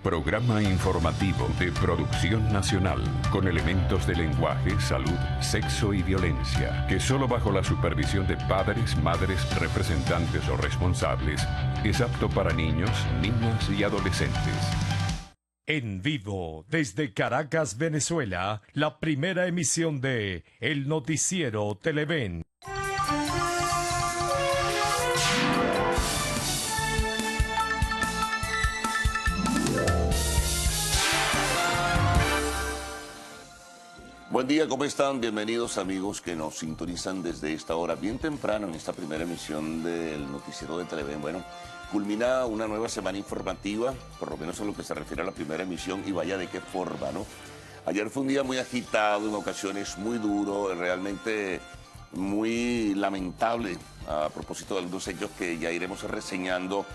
Programa informativo de producción nacional con elementos de lenguaje, salud, sexo y violencia, que solo bajo la supervisión de padres, madres, representantes o responsables es apto para niños, niñas y adolescentes. En vivo, desde Caracas, Venezuela, la primera emisión de El Noticiero Televen. Buen día, ¿cómo están? Bienvenidos amigos que nos sintonizan desde esta hora bien temprano en esta primera emisión del Noticiero de Televen. Bueno, culmina una nueva semana informativa, por lo menos en lo que se refiere a la primera emisión, y vaya de qué forma, ¿no? Ayer fue un día muy agitado, en ocasiones muy duro, realmente muy lamentable, a propósito de algunos hechos que ya iremos reseñando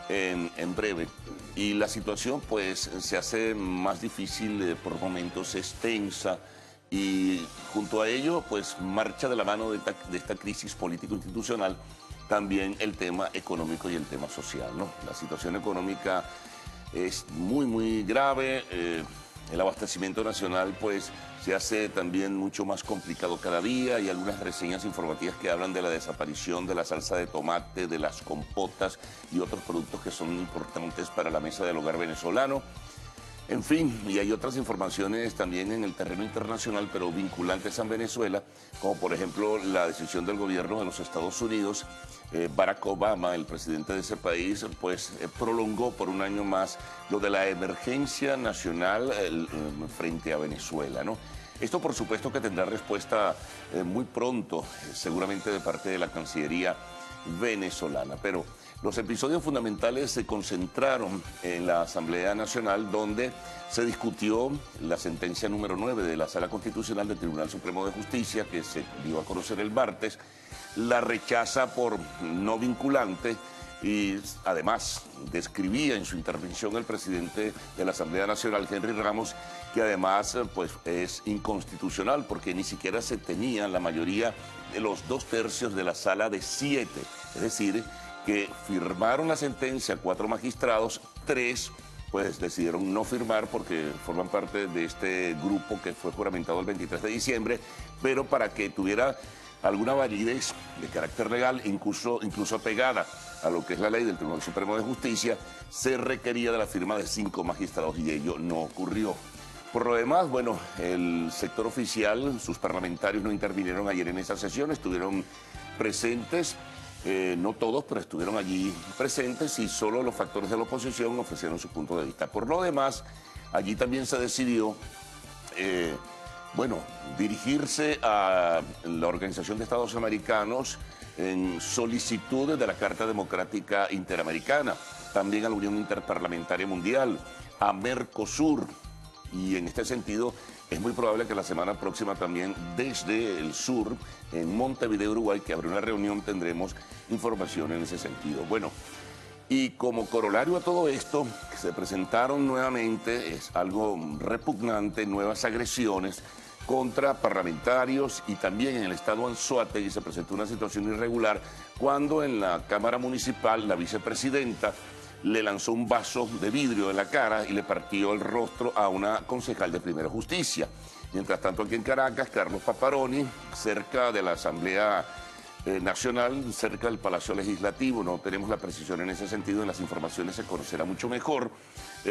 en breve. Y la situación pues se hace más difícil, por momentos es tensa, y junto a ello pues marcha de la mano de esta crisis político-institucional también el tema económico y el tema social, ¿no? La situación económica es muy grave, el abastecimiento nacional pues se hace también mucho más complicado cada día. Hay algunas reseñas informativas que hablan de la desaparición de la salsa de tomate, de las compotas y otros productos que son importantes para la mesa del hogar venezolano. En fin, y hay otras informaciones también en el terreno internacional, pero vinculantes a Venezuela, como por ejemplo la decisión del gobierno de los Estados Unidos. Barack Obama, el presidente de ese país, pues prolongó por un año más lo de la emergencia nacional frente a Venezuela, ¿no? Esto por supuesto que tendrá respuesta muy pronto, seguramente de parte de la Cancillería venezolana, pero los episodios fundamentales se concentraron en la Asamblea Nacional, donde se discutió la sentencia número 9 de la Sala Constitucional del Tribunal Supremo de Justicia, que se dio a conocer el martes. La rechaza por no vinculante y además describía en su intervención el presidente de la Asamblea Nacional, Henry Ramos, que además pues es inconstitucional porque ni siquiera se tenía la mayoría de los 2/3 de la sala de 7, es decir, que firmaron la sentencia 4 magistrados, 3 pues decidieron no firmar porque forman parte de este grupo que fue juramentado el 23 de diciembre, pero para que tuviera alguna validez de carácter legal, incluso apegada a lo que es la ley del Tribunal Supremo de Justicia, se requería de la firma de 5 magistrados y ello no ocurrió. Por lo demás, bueno, el sector oficial, sus parlamentarios no intervinieron ayer en esa sesión, estuvieron presentes. No todos, pero estuvieron allí presentes y solo los factores de la oposición ofrecieron su punto de vista. Por lo demás, allí también se decidió, dirigirse a la Organización de Estados Americanos en solicitud de la Carta Democrática Interamericana, también a la Unión Interparlamentaria Mundial, a Mercosur, y en este sentido es muy probable que la semana próxima también desde el sur, en Montevideo, Uruguay, que habrá una reunión, tendremos información en ese sentido. Bueno, y como corolario a todo esto, se presentaron nuevamente, es algo repugnante, nuevas agresiones contra parlamentarios, y también en el estado Anzoátegui se presentó una situación irregular cuando en la Cámara Municipal la vicepresidenta le lanzó un vaso de vidrio en la cara y le partió el rostro a una concejal de Primera Justicia. Mientras tanto, aquí en Caracas, Carlos Paparoni, cerca de la Asamblea Nacional, cerca del Palacio Legislativo, no tenemos la precisión en ese sentido, en las informaciones se conocerá mucho mejor,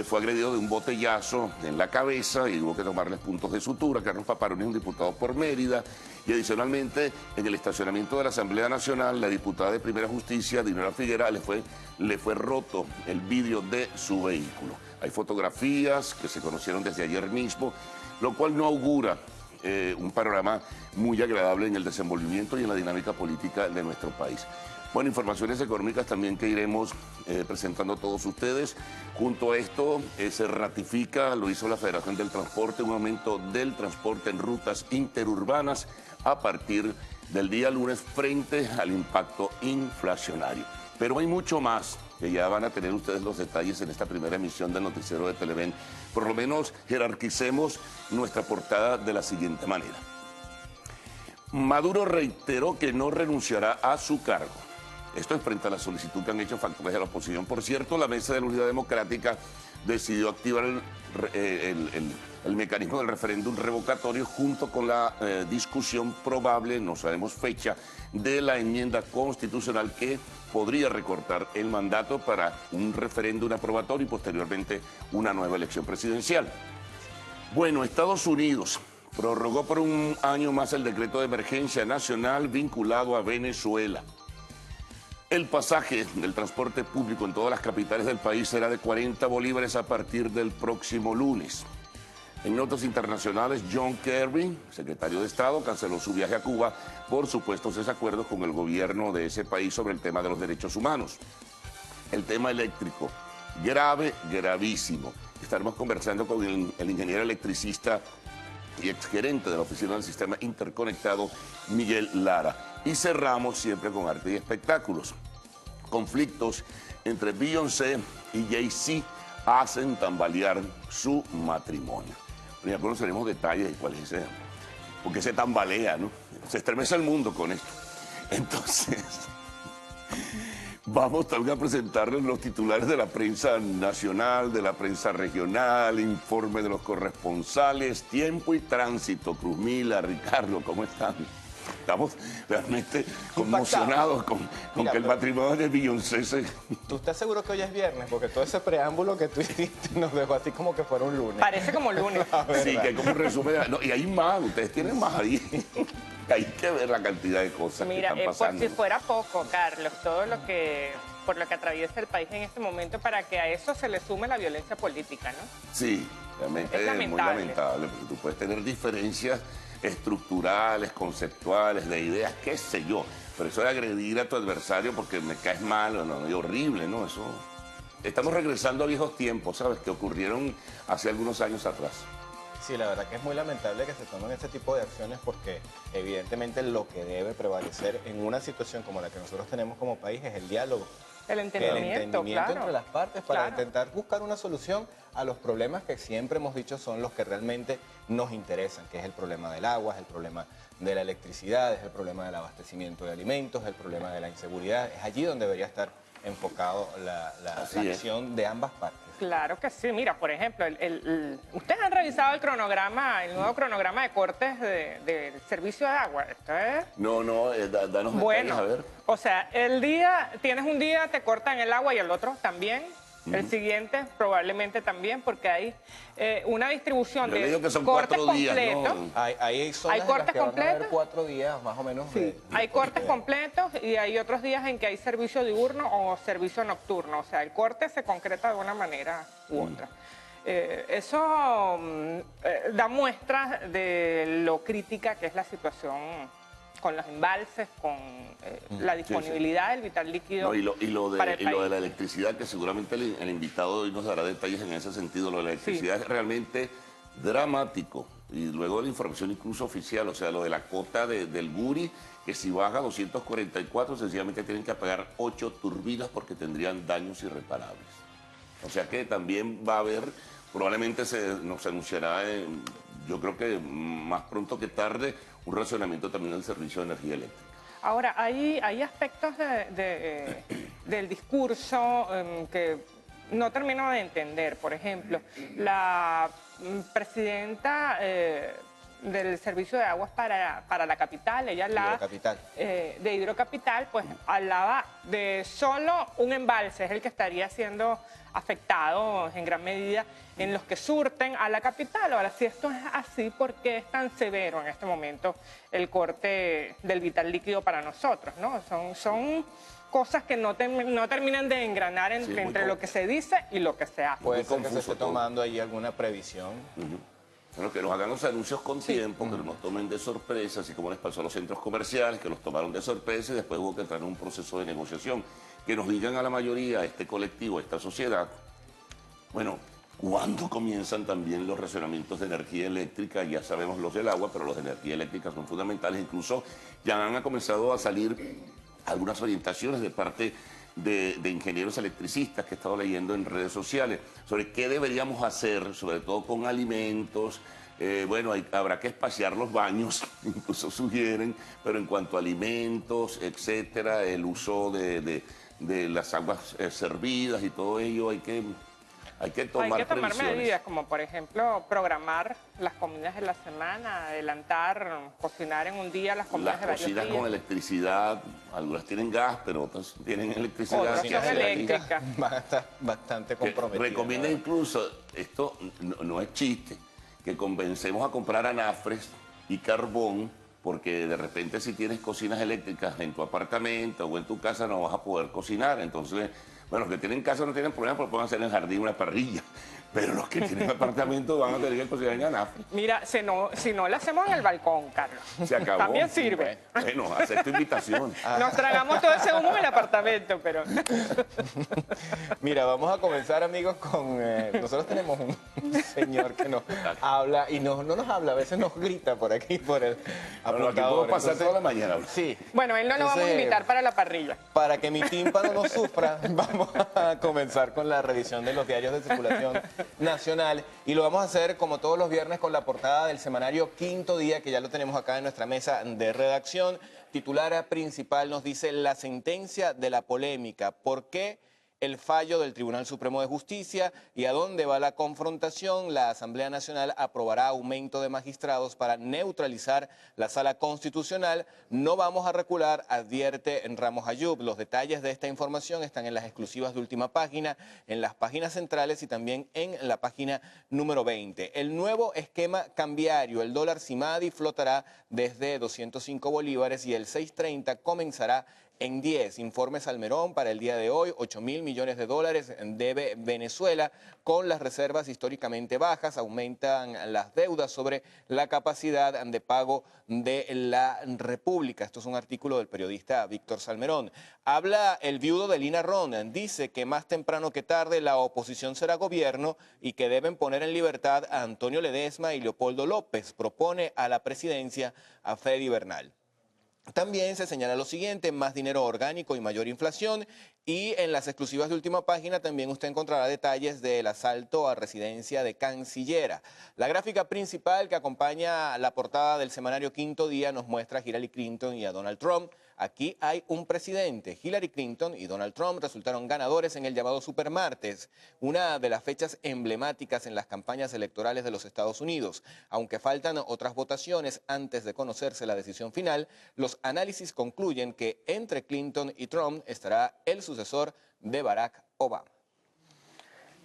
fue agredido de un botellazo en la cabeza y hubo que tomarles puntos de sutura. Carlos Paparoni es un diputado por Mérida, y adicionalmente en el estacionamiento de la Asamblea Nacional, la diputada de Primera Justicia, Dinora Figuera, le fue roto el vidrio de su vehículo. Hay fotografías que se conocieron desde ayer mismo, lo cual no augura un panorama muy agradable en el desenvolvimiento y en la dinámica política de nuestro país. Bueno, informaciones económicas también que iremos presentando a todos ustedes. Junto a esto se ratifica, lo hizo la Federación del Transporte, un aumento del transporte en rutas interurbanas a partir del día lunes frente al impacto inflacionario. Pero hay mucho más que ya van a tener ustedes los detalles en esta primera emisión del Noticiero de Televen. Por lo menos jerarquicemos nuestra portada de la siguiente manera. Maduro reiteró que no renunciará a su cargo. Esto es frente a la solicitud que han hecho factores de la oposición. Por cierto, la Mesa de la Unidad Democrática decidió activar el mecanismo del referéndum revocatorio junto con la discusión probable, no sabemos fecha, de la enmienda constitucional que podría recortar el mandato para un referéndum aprobatorio y posteriormente una nueva elección presidencial. Bueno, Estados Unidos prorrogó por un año más el decreto de emergencia nacional vinculado a Venezuela. El pasaje del transporte público en todas las capitales del país será de 40 bolívares a partir del próximo lunes. En notas internacionales, John Kerry, secretario de Estado, canceló su viaje a Cuba por supuestos desacuerdos con el gobierno de ese país sobre el tema de los derechos humanos. El tema eléctrico, grave, gravísimo. Estaremos conversando con el ingeniero electricista y exgerente de la Oficina del Sistema Interconectado, Miguel Lara. Y cerramos siempre con arte y espectáculos. Conflictos entre Beyoncé y Jay-Z hacen tambalear su matrimonio. Ya conoceremos detalles de cuál es ese, porque se tambalea, ¿no? Se estremece el mundo con esto. Entonces, vamos también a presentarles los titulares de la prensa nacional, de la prensa regional, informe de los corresponsales, tiempo y tránsito. Cruzmila, Ricardo, ¿cómo están? Estamos realmente conmocionados con que el matrimonio de Beyoncé se... ¿Tú estás seguro que hoy es viernes? Porque todo ese preámbulo que tú hiciste nos dejó así como que fuera un lunes. Parece como lunes. Sí, que es como un resumen. No, y hay más, ustedes tienen más ahí. Hay que ver la cantidad de cosas Mira, que están pasando. por si fuera poco, Carlos, todo lo que por lo que atraviesa el país en este momento, para que a eso se le sume la violencia política, ¿no? Sí, realmente es muy lamentable, porque tú puedes tener diferencias estructurales, conceptuales, de ideas, qué sé yo, pero eso de agredir a tu adversario porque me caes mal, no, es horrible, ¿no? Eso... Estamos regresando a viejos tiempos, ¿sabes? Que ocurrieron hace algunos años atrás. Sí, la verdad que es muy lamentable que se tomen este tipo de acciones porque evidentemente lo que debe prevalecer en una situación como la que nosotros tenemos como país es el diálogo. El entendimiento, claro, entre las partes para intentar buscar una solución a los problemas que siempre hemos dicho son los que realmente nos interesan, que es el problema del agua, es el problema de la electricidad, es el problema del abastecimiento de alimentos, es el problema de la inseguridad. Es allí donde debería estar enfocado la acción de ambas partes. Claro que sí. Mira, por ejemplo, ustedes han revisado el cronograma, el nuevo cronograma de cortes del servicio de agua. ¿Esto es? No, danos detalles, a ver. O sea, tienes un día, te cortan el agua y el otro también. El siguiente probablemente también, porque hay una distribución de que son cortes completos. ¿no? Hay cortes completos. 4 días más o menos. Sí. Hay cortes completos y hay otros días en que hay servicio diurno o servicio nocturno. O sea, el corte se concreta de una manera u otra. Eso da muestras de lo crítica que es la situación con los embalses, con la disponibilidad del vital líquido. No, y lo de la electricidad, que seguramente el invitado hoy nos dará detalles en ese sentido. Lo de la electricidad es realmente dramático. Y luego de la información incluso oficial, o sea, lo de la cota del Guri, que si baja a 244, sencillamente tienen que apagar 8 turbinas porque tendrían daños irreparables. O sea que también va a haber, probablemente nos anunciará, yo creo que más pronto que tarde, un racionamiento también del servicio de energía eléctrica. Ahora, hay aspectos del discurso que no termino de entender. Por ejemplo, la presidenta del Servicio de Aguas para la capital, ella hablaba de Hidrocapital, pues hablaba de solo un embalse, es el que estaría siendo afectado en gran medida en los que surten a la capital. Ahora, si esto es así, ¿por qué es tan severo en este momento el corte del vital líquido para nosotros, ¿no? Son cosas que no terminan de engranar entre lo que se dice y lo que se hace. Puede ser que se esté tomando ahí alguna previsión. Bueno, que nos hagan los anuncios con tiempo, que no nos tomen de sorpresa, así como les pasó a los centros comerciales, que los tomaron de sorpresa y después hubo que entrar en un proceso de negociación. Que nos digan a la mayoría, a este colectivo, a esta sociedad, bueno, ¿cuándo comienzan también los racionamientos de energía eléctrica? Ya sabemos los del agua, pero los de energía eléctrica son fundamentales. Incluso ya han comenzado a salir algunas orientaciones de parte de ingenieros electricistas que he estado leyendo en redes sociales sobre qué deberíamos hacer, sobre todo con alimentos. Bueno, habrá que espaciar los baños, incluso sugieren, pero en cuanto a alimentos, etcétera, el uso de las aguas servidas y todo ello, hay Hay que tomar previsiones. medidas, como por ejemplo programar las comidas de la semana, adelantar, cocinar en un día las comidas de Las varios días. cocinas con electricidad, algunas tienen gas, pero otras tienen electricidad. Otras ¿Qué son hacer ahí? eléctricas. Van a estar bastante comprometidas. Recomienda ¿no? incluso, esto no es chiste, que convencemos a comprar anafres y carbón, porque de repente si tienes cocinas eléctricas en tu apartamento o en tu casa no vas a poder cocinar. Entonces, bueno, los que tienen casa no tienen problema porque pueden hacer en el jardín una parrilla. Pero los que tienen apartamento van a tener que cocinar en anafre. Mira, si no lo hacemos en el balcón, Carlos. Se acabó. También sirve. Bueno, acepto invitación. Nos tragamos todo ese humo en el apartamento, pero... Mira, vamos a comenzar, amigos, con... nosotros tenemos un señor que nos habla y no nos habla, a veces nos grita por aquí, por el Bueno, aquí puedo pasar toda la mañana. Sí. Bueno, él no lo vamos a invitar para la parrilla. Para que mi tímpano no sufra, vamos a comenzar con la revisión de los diarios de circulación nacional y lo vamos a hacer como todos los viernes con la portada del semanario Quinto Día, que ya lo tenemos acá en nuestra mesa de redacción. Titular principal nos dice: la sentencia de la polémica. ¿Por qué el fallo del Tribunal Supremo de Justicia y a dónde va la confrontación? La Asamblea Nacional aprobará aumento de magistrados para neutralizar la Sala Constitucional. No vamos a recular, advierte Ramos Ayub. Los detalles de esta información están en las exclusivas de Última Página, en las páginas centrales y también en la página número 20. El nuevo esquema cambiario: el dólar Simadi flotará desde 205 bolívares y el 6.30 comenzará en 10. Informe Salmerón para el día de hoy: 8.000 millones de dólares debe Venezuela con las reservas históricamente bajas. Aumentan las deudas sobre la capacidad de pago de la República. Esto es un artículo del periodista Víctor Salmerón. Habla el viudo de Lina Ron. Dice que más temprano que tarde la oposición será gobierno y que deben poner en libertad a Antonio Ledesma y Leopoldo López. Propone a la presidencia a Freddy Bernal. También se señala lo siguiente: más dinero orgánico y mayor inflación. Y en las exclusivas de Última Página también usted encontrará detalles del asalto a residencia de Cancillera. La gráfica principal que acompaña la portada del semanario Quinto Día nos muestra a Hillary Clinton y a Donald Trump. Aquí hay un presidente. Hillary Clinton y Donald Trump resultaron ganadores en el llamado Supermartes, una de las fechas emblemáticas en las campañas electorales de los Estados Unidos. Aunque faltan otras votaciones antes de conocerse la decisión final, los análisis concluyen que entre Clinton y Trump estará el sucesor de Barack Obama.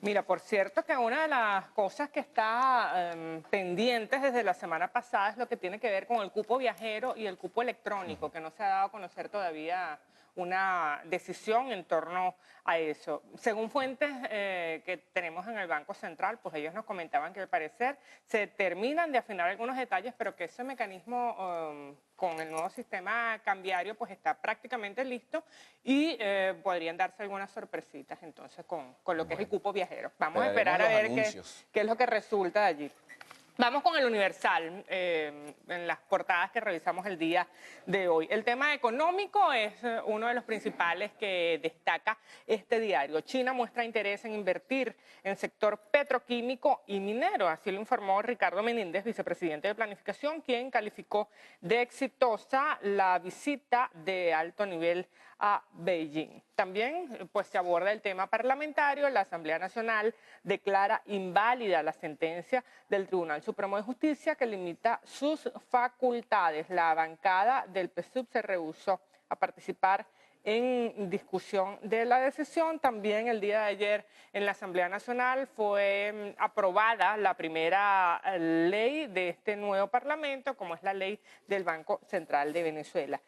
Mira, por cierto que una de las cosas que está pendientes desde la semana pasada es lo que tiene que ver con el cupo viajero y el cupo electrónico, que no se ha dado a conocer todavía una decisión en torno a eso. Según fuentes que tenemos en el Banco Central, pues ellos nos comentaban que al parecer se terminan de afinar algunos detalles, pero que ese mecanismo con el nuevo sistema cambiario pues está prácticamente listo y podrían darse algunas sorpresitas entonces con lo que es el cupo viajero. Vamos a esperar a ver qué es lo que resulta de allí. Vamos con el Universal, en las portadas que revisamos el día de hoy. El tema económico es uno de los principales que destaca este diario. China muestra interés en invertir en sector petroquímico y minero, así lo informó Ricardo Menéndez, vicepresidente de Planificación, quien calificó de exitosa la visita de alto nivel a Beijing. También pues se aborda el tema parlamentario. La Asamblea Nacional declara inválida la sentencia del Tribunal Supremo de Justicia que limita sus facultades. La bancada del PSUV se rehusó a participar en discusión de la decisión. También el día de ayer en la Asamblea Nacional fue aprobada la primera ley de este nuevo Parlamento, como es la ley del Banco Central de Venezuela.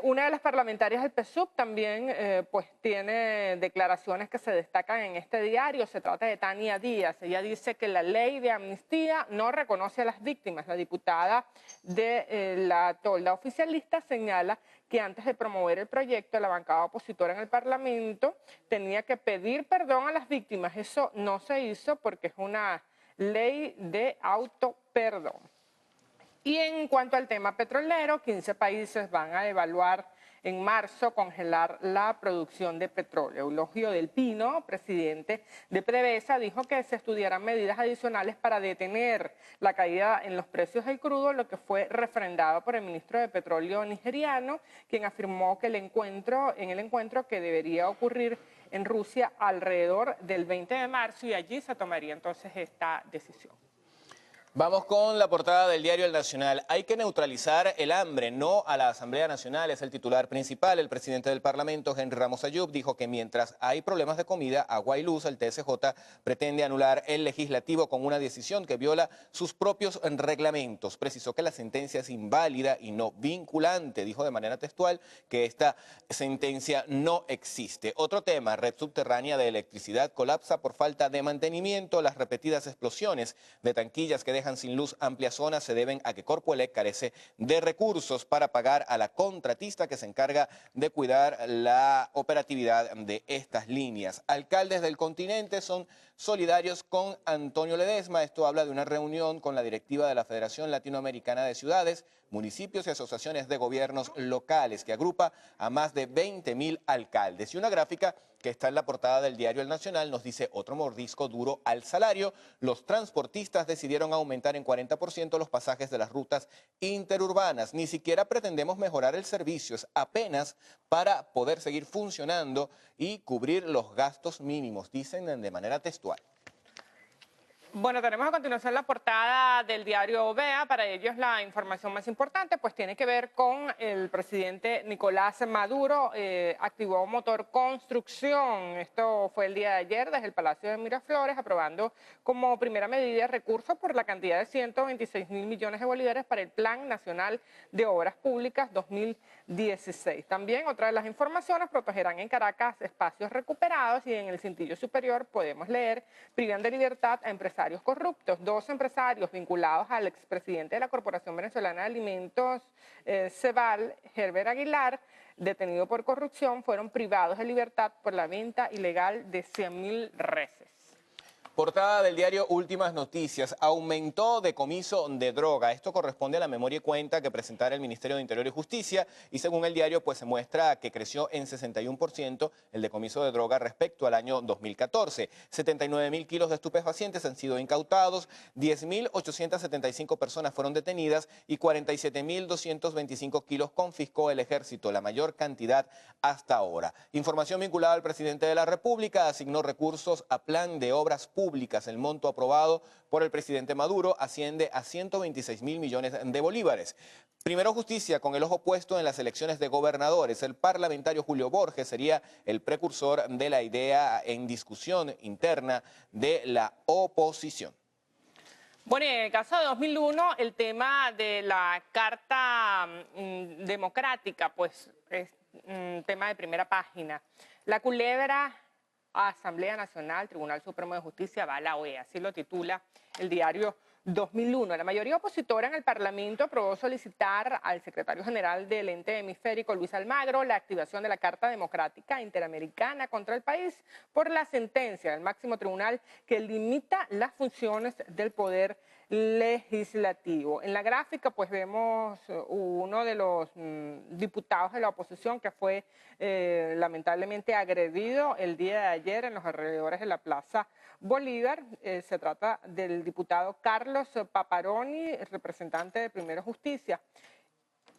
Una de las parlamentarias del PSUV también pues tiene declaraciones que se destacan en este diario. Se trata de Tania Díaz. Ella dice que la ley de amnistía no reconoce a las víctimas. La diputada de la tolda oficialista señala que antes de promover el proyecto, la bancada opositora en el Parlamento tenía que pedir perdón a las víctimas. Eso no se hizo porque es una ley de autoperdón. Y en cuanto al tema petrolero, 15 países van a evaluar en marzo congelar la producción de petróleo. Eulogio del Pino, presidente de PDVSA, dijo que se estudiarán medidas adicionales para detener la caída en los precios del crudo, lo que fue refrendado por el ministro de Petróleo nigeriano, quien afirmó que en el encuentro que debería ocurrir en Rusia alrededor del 20 de marzo y allí se tomaría entonces esta decisión. Vamos con la portada del diario El Nacional. Hay que neutralizar el hambre, no a la Asamblea Nacional, es el titular principal. El presidente del Parlamento, Henry Ramos Ayub, dijo que mientras hay problemas de comida, agua y luz, el TSJ pretende anular el legislativo con una decisión que viola sus propios reglamentos. Precisó que la sentencia es inválida y no vinculante. Dijo de manera textual que esta sentencia no existe. Otro tema, red subterránea de electricidad colapsa por falta de mantenimiento. Las repetidas explosiones de tanquillas que dejan sin luz amplias zonas se deben a que Corpoelec carece de recursos para pagar a la contratista que se encarga de cuidar la operatividad de estas líneas. Alcaldes del continente son solidarios con Antonio Ledesma. Esto habla de una reunión con la directiva de la Federación Latinoamericana de Ciudades, Municipios y Asociaciones de Gobiernos Locales, que agrupa a más de 20.000 alcaldes. Y una gráfica que está en la portada del diario El Nacional nos dice otro mordisco duro al salario. Los transportistas decidieron aumentar en 40% los pasajes de las rutas interurbanas. Ni siquiera pretendemos mejorar el servicio, es apenas para poder seguir funcionando y cubrir los gastos mínimos, dicen de manera textual. Bueno, tenemos a continuación la portada del diario Vea. Para ellos la información más importante pues tiene que ver con el presidente Nicolás Maduro. Activó motor construcción. Esto fue el día de ayer desde el Palacio de Miraflores, aprobando como primera medida recursos por la cantidad de 126.000 millones de bolívares para el Plan Nacional de Obras Públicas 2016. También otra de las informaciones, protegerán en Caracas espacios recuperados, y en el cintillo superior podemos leer: privan de libertad a empresarios corruptos. 2 empresarios vinculados al expresidente de la Corporación Venezolana de Alimentos, Ceval, Herbert Aguilar, detenido por corrupción, fueron privados de libertad por la venta ilegal de 100.000 reses. Portada del diario Últimas Noticias. Aumentó decomiso de droga. Esto corresponde a la memoria y cuenta que presentara el Ministerio de Interior y Justicia, y según el diario pues se muestra que creció en 61% el decomiso de droga respecto al año 2014. 79.000 kilos de estupefacientes han sido incautados, 10.875 personas fueron detenidas y 47.225 kilos confiscó el Ejército, la mayor cantidad hasta ahora. Información vinculada al presidente de la República: asignó recursos a plan de obras públicas. El monto aprobado por el presidente Maduro asciende a 126.000 millones de bolívares. Primero Justicia, con el ojo puesto en las elecciones de gobernadores. El parlamentario Julio Borges sería el precursor de la idea en discusión interna de la oposición. Bueno, en el caso de 2001, el tema de la Carta Democrática, pues es un tema de primera página. La culebra Asamblea Nacional, Tribunal Supremo de Justicia, va a la OEA, así lo titula el diario 2001. La mayoría opositora en el Parlamento aprobó solicitar al secretario general del ente hemisférico, Luis Almagro, la activación de la Carta Democrática Interamericana contra el país por la sentencia del máximo tribunal que limita las funciones del poder legislativo. En la gráfica pues vemos uno de los diputados de la oposición que fue lamentablemente agredido el día de ayer en los alrededores de la Plaza Bolívar. Se trata del diputado Carlos Paparoni, representante de Primero Justicia.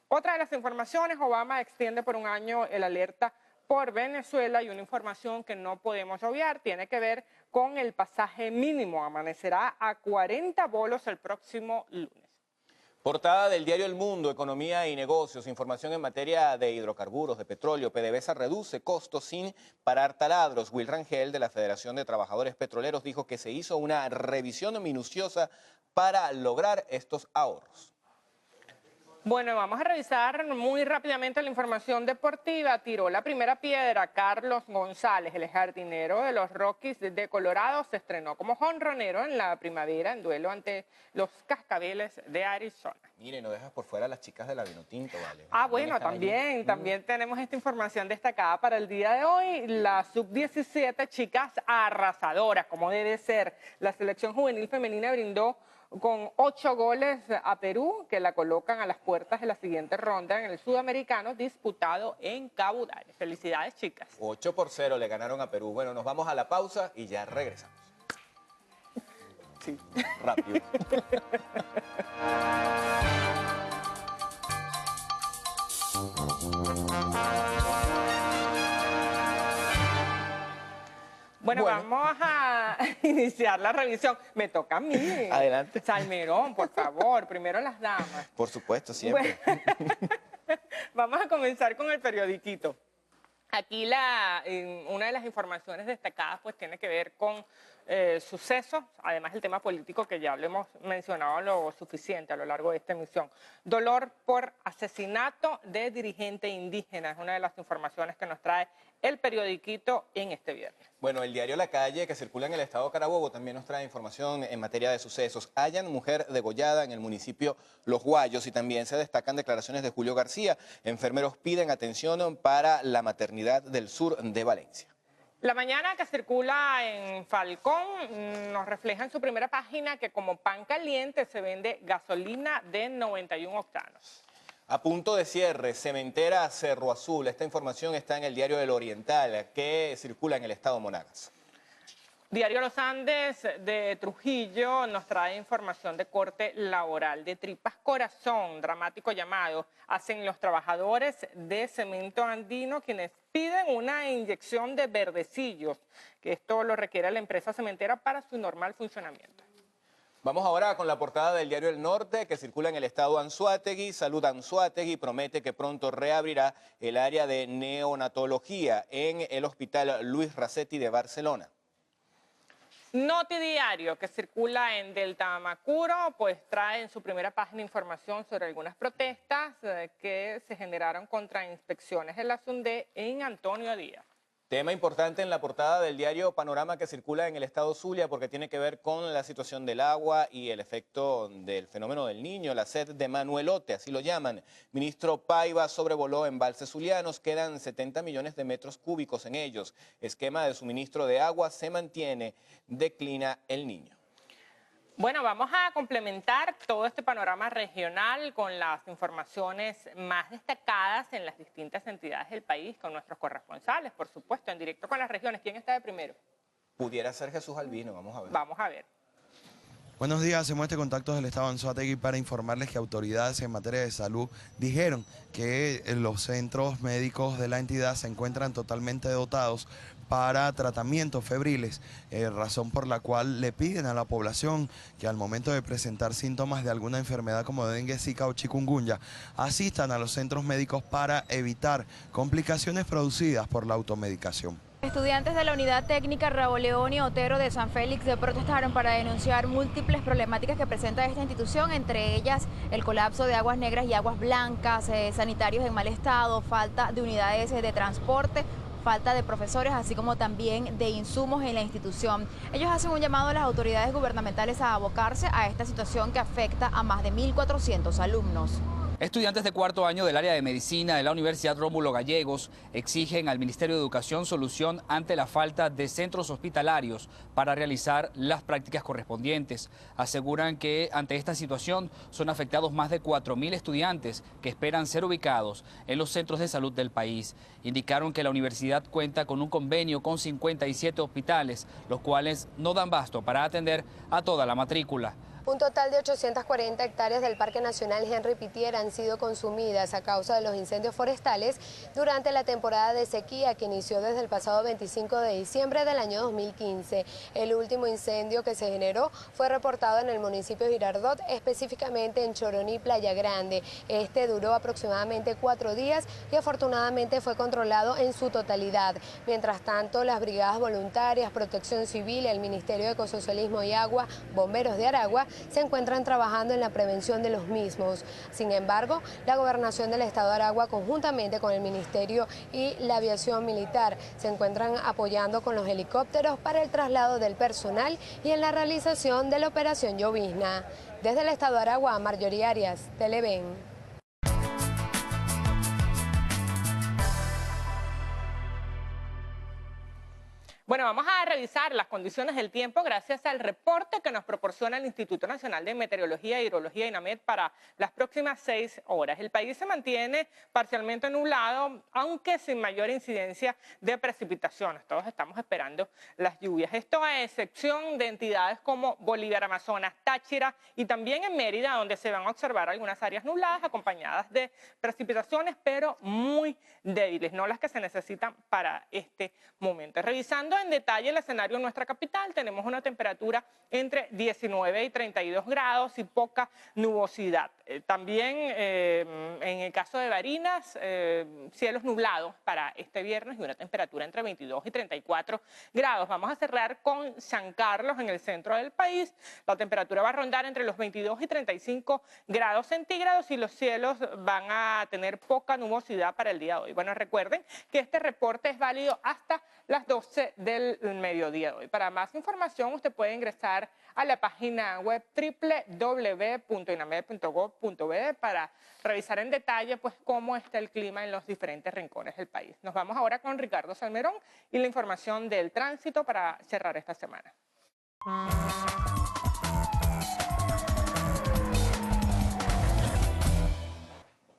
Otra de las informaciones: Obama extiende por un año el alerta por Venezuela, y una información que no podemos obviar tiene que ver con el pasaje mínimo. Amanecerá a 40 bolos el próximo lunes. Portada del diario El Mundo, Economía y Negocios. Información en materia de hidrocarburos, de petróleo. PDVSA reduce costos sin parar taladros. Will Rangel, de la Federación de Trabajadores Petroleros, dijo que se hizo una revisión minuciosa para lograr estos ahorros. Bueno, vamos a revisar muy rápidamente la información deportiva. Tiró la primera piedra Carlos González, el jardinero de los Rockies de Colorado. Se estrenó como jonronero en la primavera en duelo ante los Cascabeles de Arizona. Mire, no dejas por fuera a las chicas de la Vinotinto, ¿vale? Bueno, también tenemos esta información destacada para el día de hoy. La sub-17, chicas arrasadoras, como debe ser. La selección juvenil femenina brindó con 8 goles a Perú, que la colocan a las puertas de la siguiente ronda en el sudamericano disputado en Cabudare. Felicidades, chicas. 8-0 le ganaron a Perú. Bueno, nos vamos a la pausa y ya regresamos. Sí. Rápido. Bueno, vamos a iniciar la revisión. Me toca a mí. Adelante. Salmerón, por favor. Primero las damas. Por supuesto, siempre. Bueno, vamos a comenzar con el periodiquito. Aquí una de las informaciones destacadas pues tiene que ver con sucesos, además el tema político que ya lo hemos mencionado lo suficiente a lo largo de esta emisión. Dolor por asesinato de dirigente indígena es una de las informaciones que nos trae el periodiquito en este viernes. Bueno, el diario La Calle, que circula en el estado Carabobo, también nos trae información en materia de sucesos. Hallan mujer degollada en el municipio Los Guayos y también se destacan declaraciones de Julio García. Enfermeros piden atención para la maternidad del sur de Valencia. La mañana que circula en Falcón nos refleja en su primera página que como pan caliente se vende gasolina de 91 octanos. A punto de cierre, cementera Cerro Azul. Esta información está en el diario del Oriental, que circula en el estado Monagas. Diario Los Andes de Trujillo nos trae información de corte laboral. De tripas corazón, dramático llamado, hacen los trabajadores de Cemento Andino quienes piden una inyección de verdecillos, que esto lo requiere la empresa cementera para su normal funcionamiento. Vamos ahora con la portada del diario El Norte, que circula en el estado Anzoátegui. Salud Anzoátegui promete que pronto reabrirá el área de neonatología en el Hospital Luis Racetti de Barcelona. Notidiario, que circula en Delta Macuro, pues trae en su primera página información sobre algunas protestas que se generaron contra inspecciones de la SUNDE en Antonio Díaz. Tema importante en la portada del diario Panorama, que circula en el estado Zulia, porque tiene que ver con la situación del agua y el efecto del fenómeno del Niño, la sed de Manuelote, así lo llaman. Ministro Paiva sobrevoló embalses zulianos, quedan 70 millones de metros cúbicos en ellos. Esquema de suministro de agua se mantiene, declina el Niño. Bueno, vamos a complementar todo este panorama regional con las informaciones más destacadas en las distintas entidades del país, con nuestros corresponsales, por supuesto, en directo con las regiones. ¿Quién está de primero? Pudiera ser Jesús Albino, vamos a ver. Vamos a ver. Buenos días, hacemos este contacto del estado Anzoátegui para informarles que autoridades en materia de salud dijeron que los centros médicos de la entidad se encuentran totalmente dotados para tratamientos febriles, razón por la cual le piden a la población que al momento de presentar síntomas de alguna enfermedad como dengue, zika o chikungunya, asistan a los centros médicos para evitar complicaciones producidas por la automedicación. Estudiantes de la Unidad Técnica Raúl León y Otero de San Félix protestaron para denunciar múltiples problemáticas que presenta esta institución, entre ellas el colapso de aguas negras y aguas blancas, sanitarios en mal estado, falta de unidades de transporte, falta de profesores, así como también de insumos en la institución. Ellos hacen un llamado a las autoridades gubernamentales a abocarse a esta situación que afecta a más de 1.400 alumnos. Estudiantes de cuarto año del área de medicina de la Universidad Rómulo Gallegos exigen al Ministerio de Educación solución ante la falta de centros hospitalarios para realizar las prácticas correspondientes. Aseguran que ante esta situación son afectados más de 4.000 estudiantes que esperan ser ubicados en los centros de salud del país. Indicaron que la universidad cuenta con un convenio con 57 hospitales, los cuales no dan basto para atender a toda la matrícula. Un total de 840 hectáreas del Parque Nacional Henry Pittier han sido consumidas a causa de los incendios forestales durante la temporada de sequía que inició desde el pasado 25 de diciembre del año 2015. El último incendio que se generó fue reportado en el municipio de Girardot, específicamente en Choroní, Playa Grande. Este duró aproximadamente 4 días y afortunadamente fue controlado en su totalidad. Mientras tanto, las brigadas voluntarias, Protección Civil, el Ministerio de Ecosocialismo y Agua, Bomberos de Aragua, se encuentran trabajando en la prevención de los mismos. Sin embargo, la Gobernación del Estado de Aragua, conjuntamente con el Ministerio y la Aviación Militar, se encuentran apoyando con los helicópteros para el traslado del personal y en la realización de la Operación Llovizna. Desde el Estado de Aragua, Marjorie Arias, Televen. Bueno, vamos a revisar las condiciones del tiempo gracias al reporte que nos proporciona el Instituto Nacional de Meteorología e Hidrología, INAMED, para las próximas 6 horas. El país se mantiene parcialmente nublado, aunque sin mayor incidencia de precipitaciones. Todos estamos esperando las lluvias. Esto a excepción de entidades como Bolívar, Amazonas, Táchira y también en Mérida, donde se van a observar algunas áreas nubladas acompañadas de precipitaciones, pero muy débiles, no las que se necesitan para este momento. Revisando Viendo en detalle el escenario en nuestra capital, tenemos una temperatura entre 19 y 32 grados y poca nubosidad. También en el caso de Barinas, cielos nublados para este viernes y una temperatura entre 22 y 34 grados. Vamos a cerrar con San Carlos en el centro del país. La temperatura va a rondar entre los 22 y 35 grados centígrados y los cielos van a tener poca nubosidad para el día de hoy. Bueno, recuerden que este reporte es válido hasta las 12 del mediodía de hoy. Para más información, usted puede ingresar a la página web www.inamed.gov.be para revisar en detalle pues cómo está el clima en los diferentes rincones del país. Nos vamos ahora con Ricardo Salmerón y la información del tránsito para cerrar esta semana.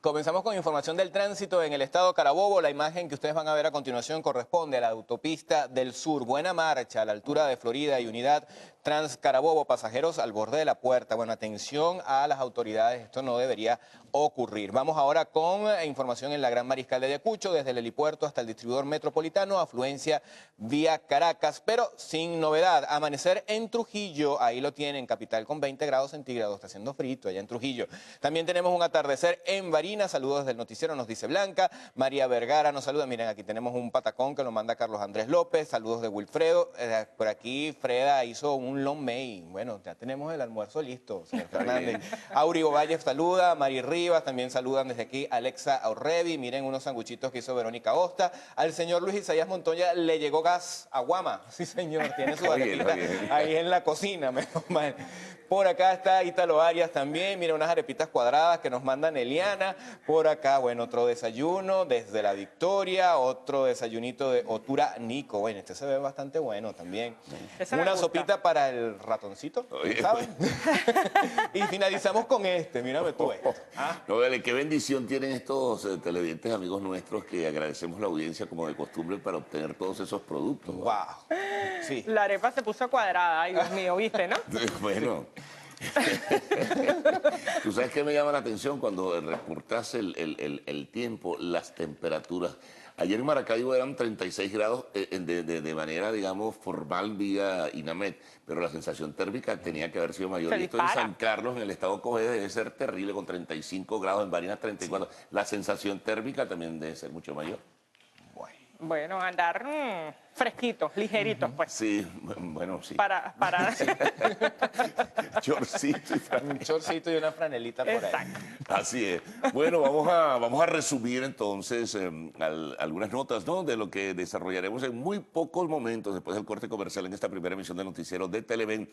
Comenzamos con información del tránsito en el estado Carabobo. La imagen que ustedes van a ver a continuación corresponde a la autopista del sur. Buena marcha a la altura de Florida y Unidad Trans-Carabobo. Pasajeros al borde de la puerta. Bueno, atención a las autoridades. Esto no debería ocurrir. Vamos ahora con información en la Gran Mariscal de Ayacucho. Desde el helipuerto hasta el distribuidor metropolitano. Afluencia vía Caracas, pero sin novedad. Amanecer en Trujillo. Ahí lo tienen, capital con 20 grados centígrados. Está haciendo frito allá en Trujillo. También tenemos un atardecer en Barinas. Saludos del noticiero, nos dice Blanca. María Vergara nos saluda. Miren, aquí tenemos un patacón que lo manda Carlos Andrés López. Saludos de Wilfredo. Por aquí Freda hizo un long may. Bueno, ya tenemos el almuerzo listo, señor Fernández. Aurigo Valle saluda. Mari Rivas también saludan desde aquí. Alexa Aurrevi. Miren unos sanguchitos que hizo Verónica Osta. Al señor Luis Isaías Montoya le llegó gas a Guama. Sí, señor, tiene su arepita ahí en la cocina. Menos mal. Por acá está Ítalo Arias también. Mira, unas arepitas cuadradas que nos mandan Eliana. Por acá, bueno, otro desayuno desde La Victoria. Otro desayunito de Otura Nico. Bueno, este se ve bastante bueno también. Una sopita para el ratoncito, ¿saben? Y finalizamos con este. Mírame tú esto. No, vale, qué bendición tienen estos televidentes amigos nuestros que agradecemos la audiencia como de costumbre para obtener todos esos productos. ¡Wow! Sí. La arepa se puso cuadrada. Ay, Dios mío, ¿viste, no? Bueno. ¿Tú sabes qué me llama la atención? Cuando reportas el tiempo, las temperaturas. Ayer en Maracaibo eran 36 grados de manera, digamos, formal vía INAMED, pero la sensación térmica tenía que haber sido mayor. Y esto en San Carlos, en el estado Cogé, debe ser terrible, con 35 grados, en Barinas 34. Sí. La sensación térmica también debe ser mucho mayor. Bueno, andar fresquitos, ligeritos, pues. Sí, bueno, sí. Para... Sí. Chorcito un chorcito y una franelita por ahí. Así es. Bueno, vamos a resumir entonces algunas notas, ¿no?, de lo que desarrollaremos en muy pocos momentos después del corte comercial en esta primera emisión de noticiero de Televen.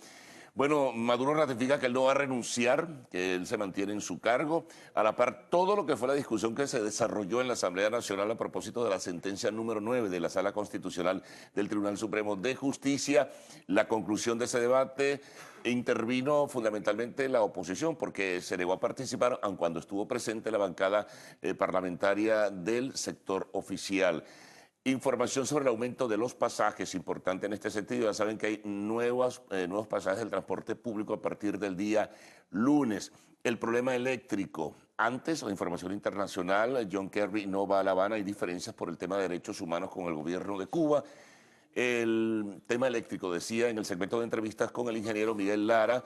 Bueno, Maduro ratifica que él no va a renunciar, que él se mantiene en su cargo. A la par, todo lo que fue la discusión que se desarrolló en la Asamblea Nacional a propósito de la sentencia número 9 de la Sala Constitucional del Tribunal Supremo de Justicia. La conclusión de ese debate: intervino fundamentalmente la oposición porque se negó a participar, aun cuando estuvo presente la bancada parlamentaria del sector oficial. Información sobre el aumento de los pasajes, importante en este sentido. Ya saben que hay nuevos pasajes del transporte público a partir del día lunes. El problema eléctrico. Antes, la información internacional, John Kerry no va a La Habana. Hay diferencias por el tema de derechos humanos con el gobierno de Cuba. El tema eléctrico, decía en el segmento de entrevistas con el ingeniero Miguel Lara,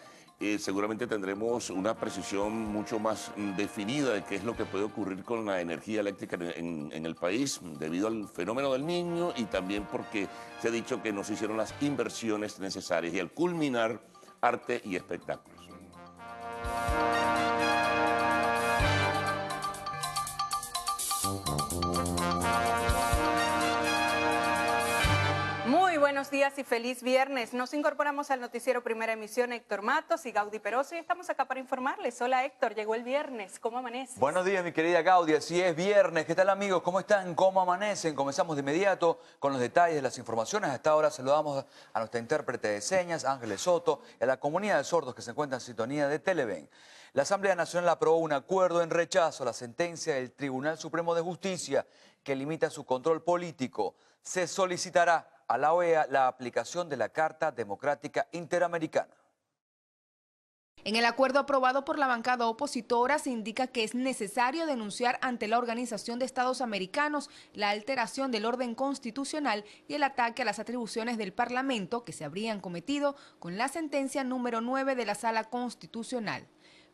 seguramente tendremos una precisión mucho más definida de qué es lo que puede ocurrir con la energía eléctrica en el país debido al fenómeno del Niño y también porque se ha dicho que no se hicieron las inversiones necesarias y al culminar, arte y espectáculos. Buenos días y feliz viernes. Nos incorporamos al noticiero Primera Emisión, Héctor Matos y Gaudí Peroso, y estamos acá para informarles. Hola Héctor, llegó el viernes, ¿cómo amaneces? Buenos días mi querida Gaudí, así es, viernes. ¿Qué tal amigos? ¿Cómo están? ¿Cómo amanecen? Comenzamos de inmediato con los detalles de las informaciones. Hasta ahora saludamos a nuestra intérprete de señas, Ángeles Soto, y a la comunidad de sordos que se encuentra en sintonía de Televen. La Asamblea Nacional aprobó un acuerdo en rechazo a la sentencia del Tribunal Supremo de Justicia que limita su control político. Se solicitará a la OEA la aplicación de la Carta Democrática Interamericana. En el acuerdo aprobado por la bancada opositora se indica que es necesario denunciar ante la Organización de Estados Americanos la alteración del orden constitucional y el ataque a las atribuciones del Parlamento que se habrían cometido con la sentencia número 9 de la Sala Constitucional.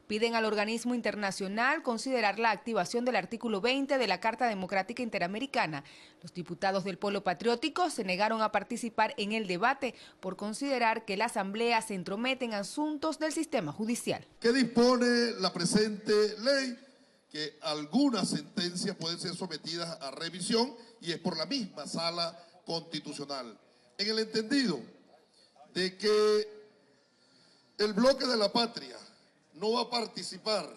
Piden al organismo internacional considerar la activación del artículo 20 de la Carta Democrática Interamericana. Los diputados del Polo Patriótico se negaron a participar en el debate por considerar que la Asamblea se entromete en asuntos del sistema judicial. ¿Qué dispone la presente ley? Que algunas sentencias pueden ser sometidas a revisión y es por la misma Sala Constitucional. En el entendido de que el bloque de la patria no va a participar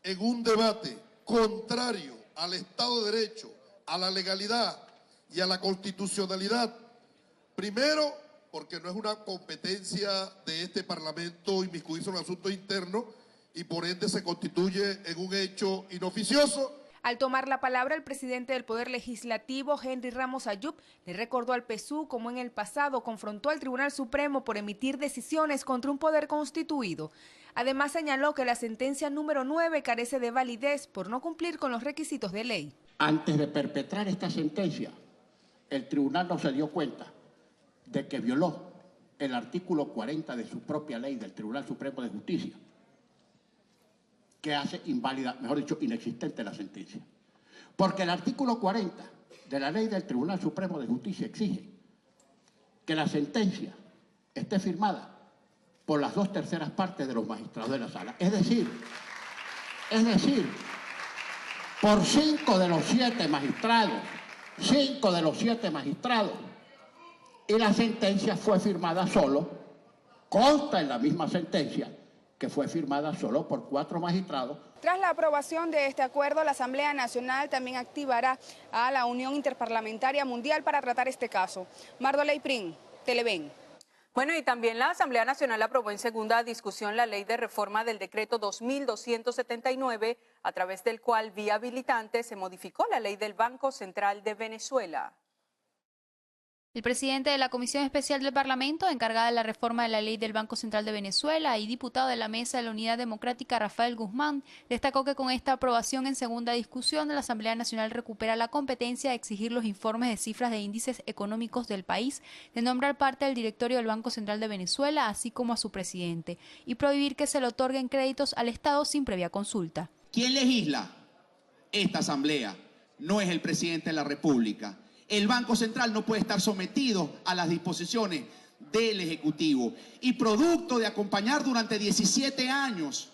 en un debate contrario al Estado de Derecho, a la legalidad y a la constitucionalidad. Primero, porque no es una competencia de este Parlamento inmiscuirse en asuntos internos y por ende se constituye en un hecho inoficioso. Al tomar la palabra, el presidente del Poder Legislativo, Henry Ramos Ayub, le recordó al PSUV cómo en el pasado confrontó al Tribunal Supremo por emitir decisiones contra un poder constituido. Además, señaló que la sentencia número 9 carece de validez por no cumplir con los requisitos de ley. Antes de perpetrar esta sentencia, el tribunal no se dio cuenta de que violó el artículo 40 de su propia ley del Tribunal Supremo de Justicia, que hace inválida, mejor dicho, inexistente la sentencia. Porque el artículo 40 de la ley del Tribunal Supremo de Justicia exige que la sentencia esté firmada por las 2/3 partes de los magistrados de la sala. Es decir, por 5 de los 7 magistrados, 5 de los 7 magistrados, y la sentencia fue firmada solo, consta en la misma sentencia, que fue firmada solo por 4 magistrados. Tras la aprobación de este acuerdo, la Asamblea Nacional también activará a la Unión Interparlamentaria Mundial para tratar este caso. Mardoley Prin, Televen. Bueno, y también la Asamblea Nacional aprobó en segunda discusión la ley de reforma del decreto 2279, a través del cual, vía habilitante, se modificó la ley del Banco Central de Venezuela. El presidente de la Comisión Especial del Parlamento, encargada de la reforma de la ley del Banco Central de Venezuela y diputado de la Mesa de la Unidad Democrática, Rafael Guzmán, destacó que con esta aprobación en segunda discusión, la Asamblea Nacional recupera la competencia de exigir los informes de cifras de índices económicos del país, de nombrar parte del directorio del Banco Central de Venezuela, así como a su presidente, y prohibir que se le otorguen créditos al Estado sin previa consulta. ¿Quién legisla? Esta Asamblea, no es el presidente de la República. El Banco Central no puede estar sometido a las disposiciones del Ejecutivo. Y producto de acompañar durante 17 años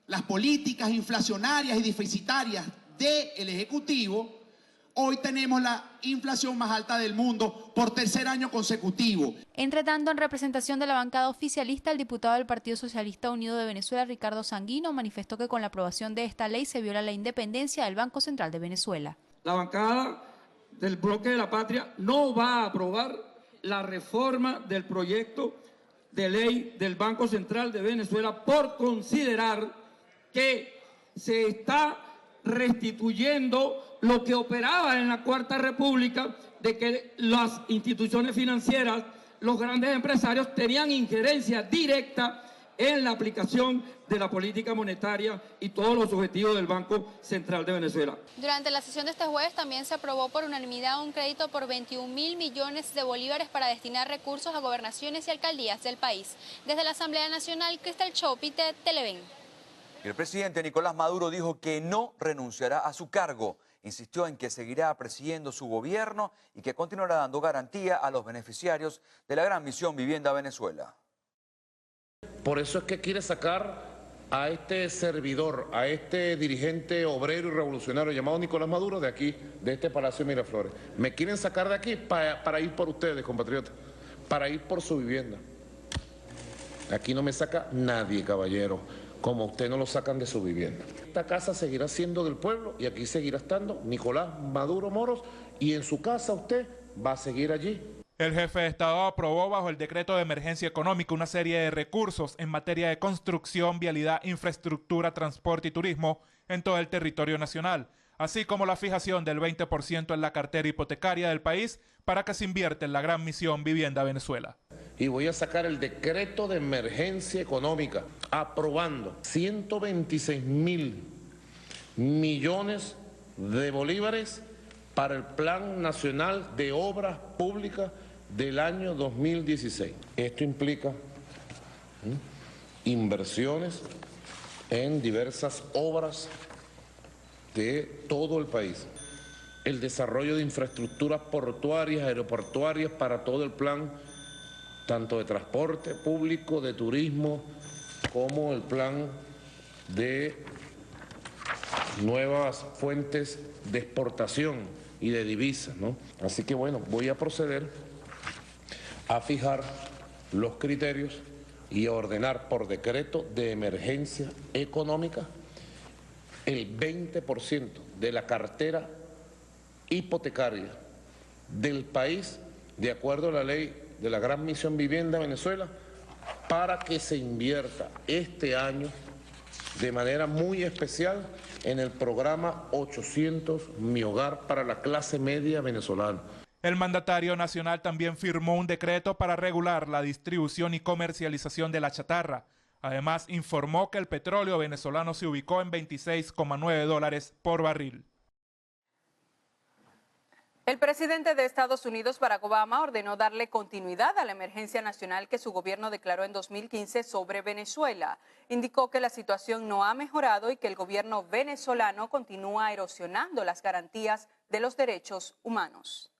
las políticas inflacionarias y deficitarias del Ejecutivo, hoy tenemos la inflación más alta del mundo por 3er año consecutivo. Entre tanto, en representación de la bancada oficialista, el diputado del Partido Socialista Unido de Venezuela, Ricardo Sanguino, manifestó que con la aprobación de esta ley se viola la independencia del Banco Central de Venezuela. La bancada del bloque de la patria no va a aprobar la reforma del proyecto de ley del Banco Central de Venezuela por considerar que se está restituyendo lo que operaba en la Cuarta República, de que las instituciones financieras, los grandes empresarios tenían injerencia directa en la aplicación de la política monetaria y todos los objetivos del Banco Central de Venezuela. Durante la sesión de este jueves también se aprobó por unanimidad un crédito por 21.000 millones de bolívares para destinar recursos a gobernaciones y alcaldías del país. Desde la Asamblea Nacional, Cristal Chopite, Televen. El presidente Nicolás Maduro dijo que no renunciará a su cargo. Insistió en que seguirá presidiendo su gobierno y que continuará dando garantía a los beneficiarios de la gran misión Vivienda Venezuela. Por eso es que quiere sacar a este servidor, a este dirigente obrero y revolucionario llamado Nicolás Maduro de aquí, de este Palacio de Miraflores. Me quieren sacar de aquí para ir por ustedes, compatriotas, para ir por su vivienda. Aquí no me saca nadie, caballero, como usted no lo sacan de su vivienda. Esta casa seguirá siendo del pueblo y aquí seguirá estando Nicolás Maduro Moros y en su casa usted va a seguir allí. El jefe de Estado aprobó bajo el decreto de emergencia económica una serie de recursos en materia de construcción, vialidad, infraestructura, transporte y turismo en todo el territorio nacional. así como la fijación del 20% en la cartera hipotecaria del país para que se invierta en la gran misión Vivienda Venezuela. Y voy a sacar el decreto de emergencia económica, aprobando 126.000 millones de bolívares para el Plan Nacional de Obras Públicas del año 2016. Esto implica inversiones en diversas obras de todo el país. El desarrollo de infraestructuras portuarias, aeroportuarias para todo el plan, tanto de transporte público, de turismo, como el plan de nuevas fuentes de exportación y de divisas, ¿no? Así que bueno, voy a proceder a fijar los criterios y a ordenar por decreto de emergencia económica el 20% de la cartera hipotecaria del país, de acuerdo a la ley de la Gran Misión Vivienda Venezuela, para que se invierta este año de manera muy especial en el programa 800 Mi Hogar para la clase media venezolana. El mandatario nacional también firmó un decreto para regular la distribución y comercialización de la chatarra. Además, informó que el petróleo venezolano se ubicó en $26,9 por barril. El presidente de Estados Unidos, Barack Obama, ordenó darle continuidad a la emergencia nacional que su gobierno declaró en 2015 sobre Venezuela. Indicó que la situación no ha mejorado y que el gobierno venezolano continúa erosionando las garantías de los derechos humanos.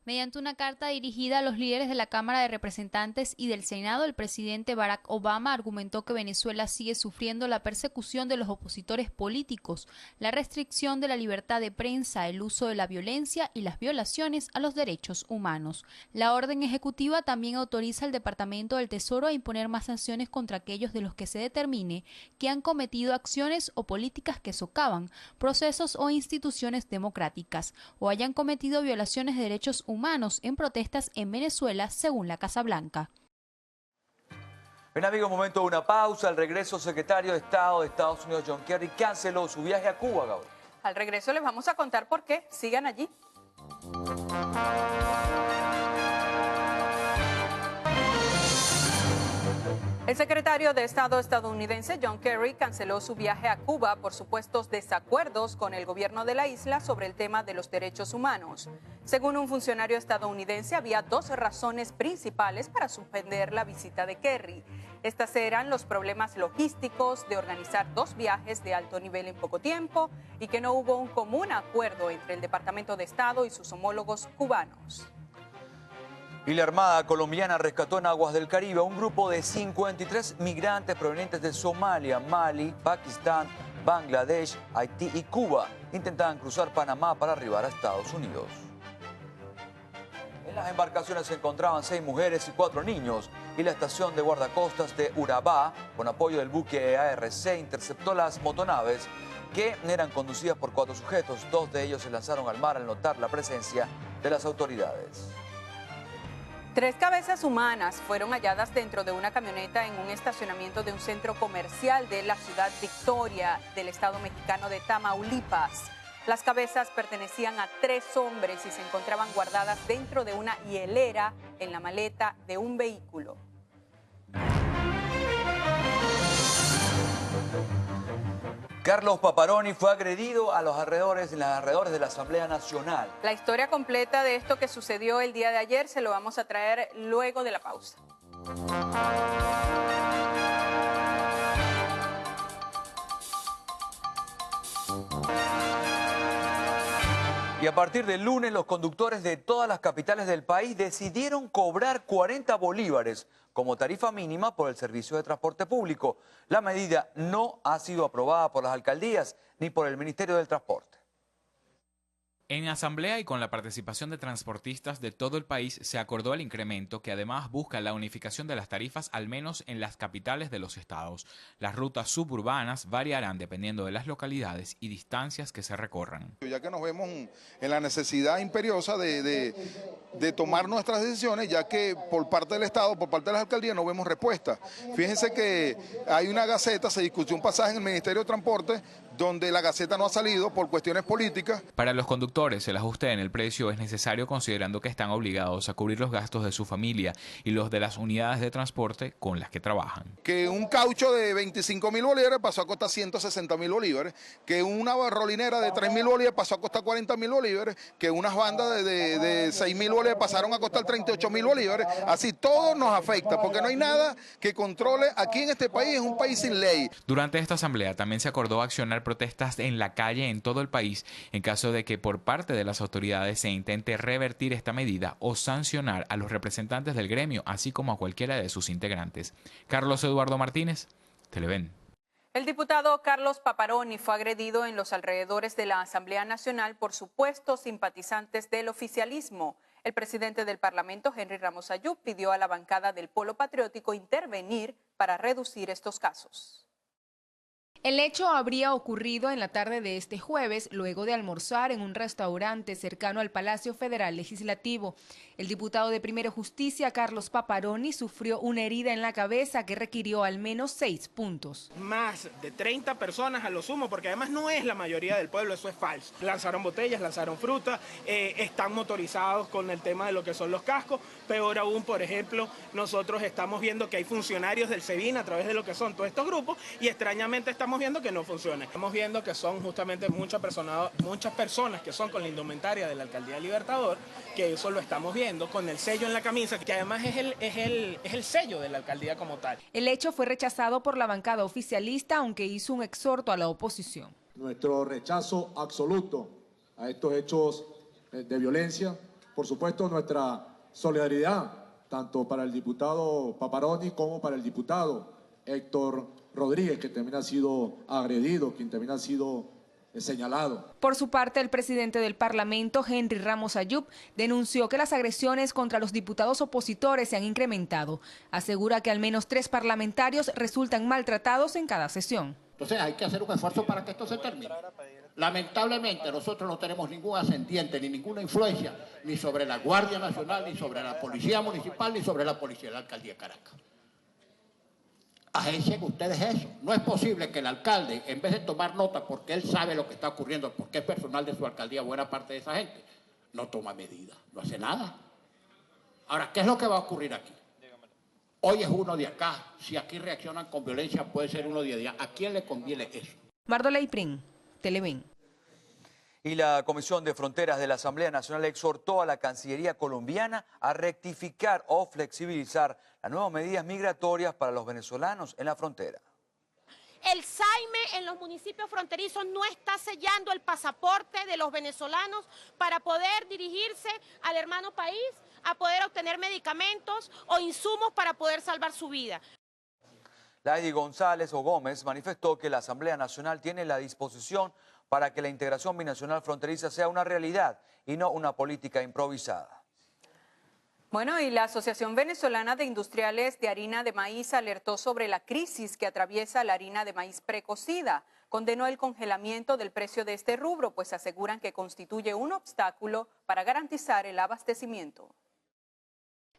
Mediante una carta dirigida a los líderes de la Cámara de Representantes y del Senado, el presidente Barack Obama argumentó que Venezuela sigue sufriendo la persecución de los opositores políticos, la restricción de la libertad de prensa, el uso de la violencia y las violaciones a los derechos humanos. La orden ejecutiva también autoriza al Departamento del Tesoro a imponer más sanciones contra aquellos de los que se determine que han cometido acciones o políticas que socavan procesos o instituciones democráticas o hayan cometido violaciones de derechos humanos en protestas en Venezuela, según la Casa Blanca. Bien, amigos, momento de una pausa. Al regreso, el secretario de Estado de Estados Unidos, John Kerry, canceló su viaje a Cuba, Gabriel. Al regreso les vamos a contar por qué. Sigan allí. El secretario de Estado estadounidense John Kerry canceló su viaje a Cuba por supuestos desacuerdos con el gobierno de la isla sobre el tema de los derechos humanos. Según un funcionario estadounidense, había dos razones principales para suspender la visita de Kerry. Estas eran los problemas logísticos de organizar dos viajes de alto nivel en poco tiempo y que no hubo un común acuerdo entre el Departamento de Estado y sus homólogos cubanos. Y la Armada colombiana rescató en aguas del Caribe a un grupo de 53 migrantes provenientes de Somalia, Mali, Pakistán, Bangladesh, Haití y Cuba. Intentaban cruzar Panamá para arribar a Estados Unidos. En las embarcaciones se encontraban 6 mujeres y 4 niños, y la estación de guardacostas de Urabá, con apoyo del buque ARC, interceptó las motonaves que eran conducidas por 4 sujetos. 2 de ellos se lanzaron al mar al notar la presencia de las autoridades. 3 cabezas humanas fueron halladas dentro de una camioneta en un estacionamiento de un centro comercial de la ciudad Victoria del estado mexicano de Tamaulipas. Las cabezas pertenecían a 3 hombres y se encontraban guardadas dentro de una hielera en la maleta de un vehículo. Carlos Paparoni fue agredido en los alrededores de la Asamblea Nacional. La historia completa de esto que sucedió el día de ayer se lo vamos a traer luego de la pausa. Y a partir del lunes, los conductores de todas las capitales del país decidieron cobrar 40 bolívares como tarifa mínima por el servicio de transporte público. La medida no ha sido aprobada por las alcaldías ni por el Ministerio del Transporte. En asamblea y con la participación de transportistas de todo el país se acordó el incremento que además busca la unificación de las tarifas al menos en las capitales de los estados. Las rutas suburbanas variarán dependiendo de las localidades y distancias que se recorran. Ya que nos vemos en la necesidad imperiosa de tomar nuestras decisiones, ya que por parte del Estado, por parte de las alcaldías no vemos respuesta. Fíjense que hay una gaceta, se discutió un pasaje en el Ministerio de Transporte donde la Gaceta no ha salido por cuestiones políticas. Para los conductores, el ajuste en el precio es necesario considerando que están obligados a cubrir los gastos de su familia y los de las unidades de transporte con las que trabajan. Que un caucho de 25.000 bolívares pasó a costar 160.000 bolívares, que una rolinera de 3.000 bolívares pasó a costar 40.000 bolívares, que unas bandas de 6.000 bolívares pasaron a costar 38.000 bolívares. Así todo nos afecta, porque no hay nada que controle. Aquí en este país es un país sin ley. Durante esta asamblea también se acordó accionar protestas en la calle en todo el país en caso de que por parte de las autoridades se intente revertir esta medida o sancionar a los representantes del gremio, así como a cualquiera de sus integrantes. Carlos Eduardo Martínez, Televen. El diputado Carlos Paparoni fue agredido en los alrededores de la Asamblea Nacional por supuestos simpatizantes del oficialismo. El presidente del Parlamento, Henry Ramos Ayub, pidió a la bancada del Polo Patriótico intervenir para reducir estos casos. El hecho habría ocurrido en la tarde de este jueves, luego de almorzar en un restaurante cercano al Palacio Federal Legislativo. El diputado de Primero Justicia, Carlos Paparoni, sufrió una herida en la cabeza que requirió al menos 6 puntos. Más de 30 personas a lo sumo, porque además no es la mayoría del pueblo, eso es falso. Lanzaron botellas, lanzaron fruta, están motorizados con el tema de lo que son los cascos. Peor aún, por ejemplo, nosotros estamos viendo que hay funcionarios del SEBIN a través de lo que son todos estos grupos y extrañamente estamos viendo que no funciona. Estamos viendo que son justamente muchas personas que son con la indumentaria de la Alcaldía Libertador, que eso lo estamos viendo con el sello en la camisa, que además es el sello de la alcaldía como tal. El hecho fue rechazado por la bancada oficialista, aunque hizo un exhorto a la oposición. Nuestro rechazo absoluto a estos hechos de violencia, por supuesto nuestra solidaridad, tanto para el diputado Paparoni como para el diputado Héctor Rodríguez, que también ha sido agredido, quien también ha sido señalado. Por su parte, el presidente del Parlamento, Henry Ramos Ayub, denunció que las agresiones contra los diputados opositores se han incrementado. Asegura que al menos 3 parlamentarios resultan maltratados en cada sesión. Entonces hay que hacer un esfuerzo para que esto se termine. Lamentablemente nosotros no tenemos ningún ascendiente ni ninguna influencia ni sobre la Guardia Nacional, ni sobre la Policía Municipal, ni sobre la Policía de la Alcaldía de Caracas. Agencien ustedes eso. No es posible que el alcalde, en vez de tomar nota porque él sabe lo que está ocurriendo, porque es personal de su alcaldía, buena parte de esa gente, no toma medidas, no hace nada. Ahora, ¿qué es lo que va a ocurrir aquí? Hoy es uno de acá. Si aquí reaccionan con violencia, puede ser uno de allá. ¿A quién le conviene eso? Mardola Prin, Televen. Y la Comisión de Fronteras de la Asamblea Nacional exhortó a la Cancillería colombiana a rectificar o flexibilizar las nuevas medidas migratorias para los venezolanos en la frontera. El SAIME en los municipios fronterizos no está sellando el pasaporte de los venezolanos para poder dirigirse al hermano país, a poder obtener medicamentos o insumos para poder salvar su vida. Lady González o Gómez manifestó que la Asamblea Nacional tiene la disposición para que la integración binacional fronteriza sea una realidad y no una política improvisada. Bueno, y la Asociación Venezolana de Industriales de Harina de Maíz alertó sobre la crisis que atraviesa la harina de maíz precocida. Condenó el congelamiento del precio de este rubro, pues aseguran que constituye un obstáculo para garantizar el abastecimiento.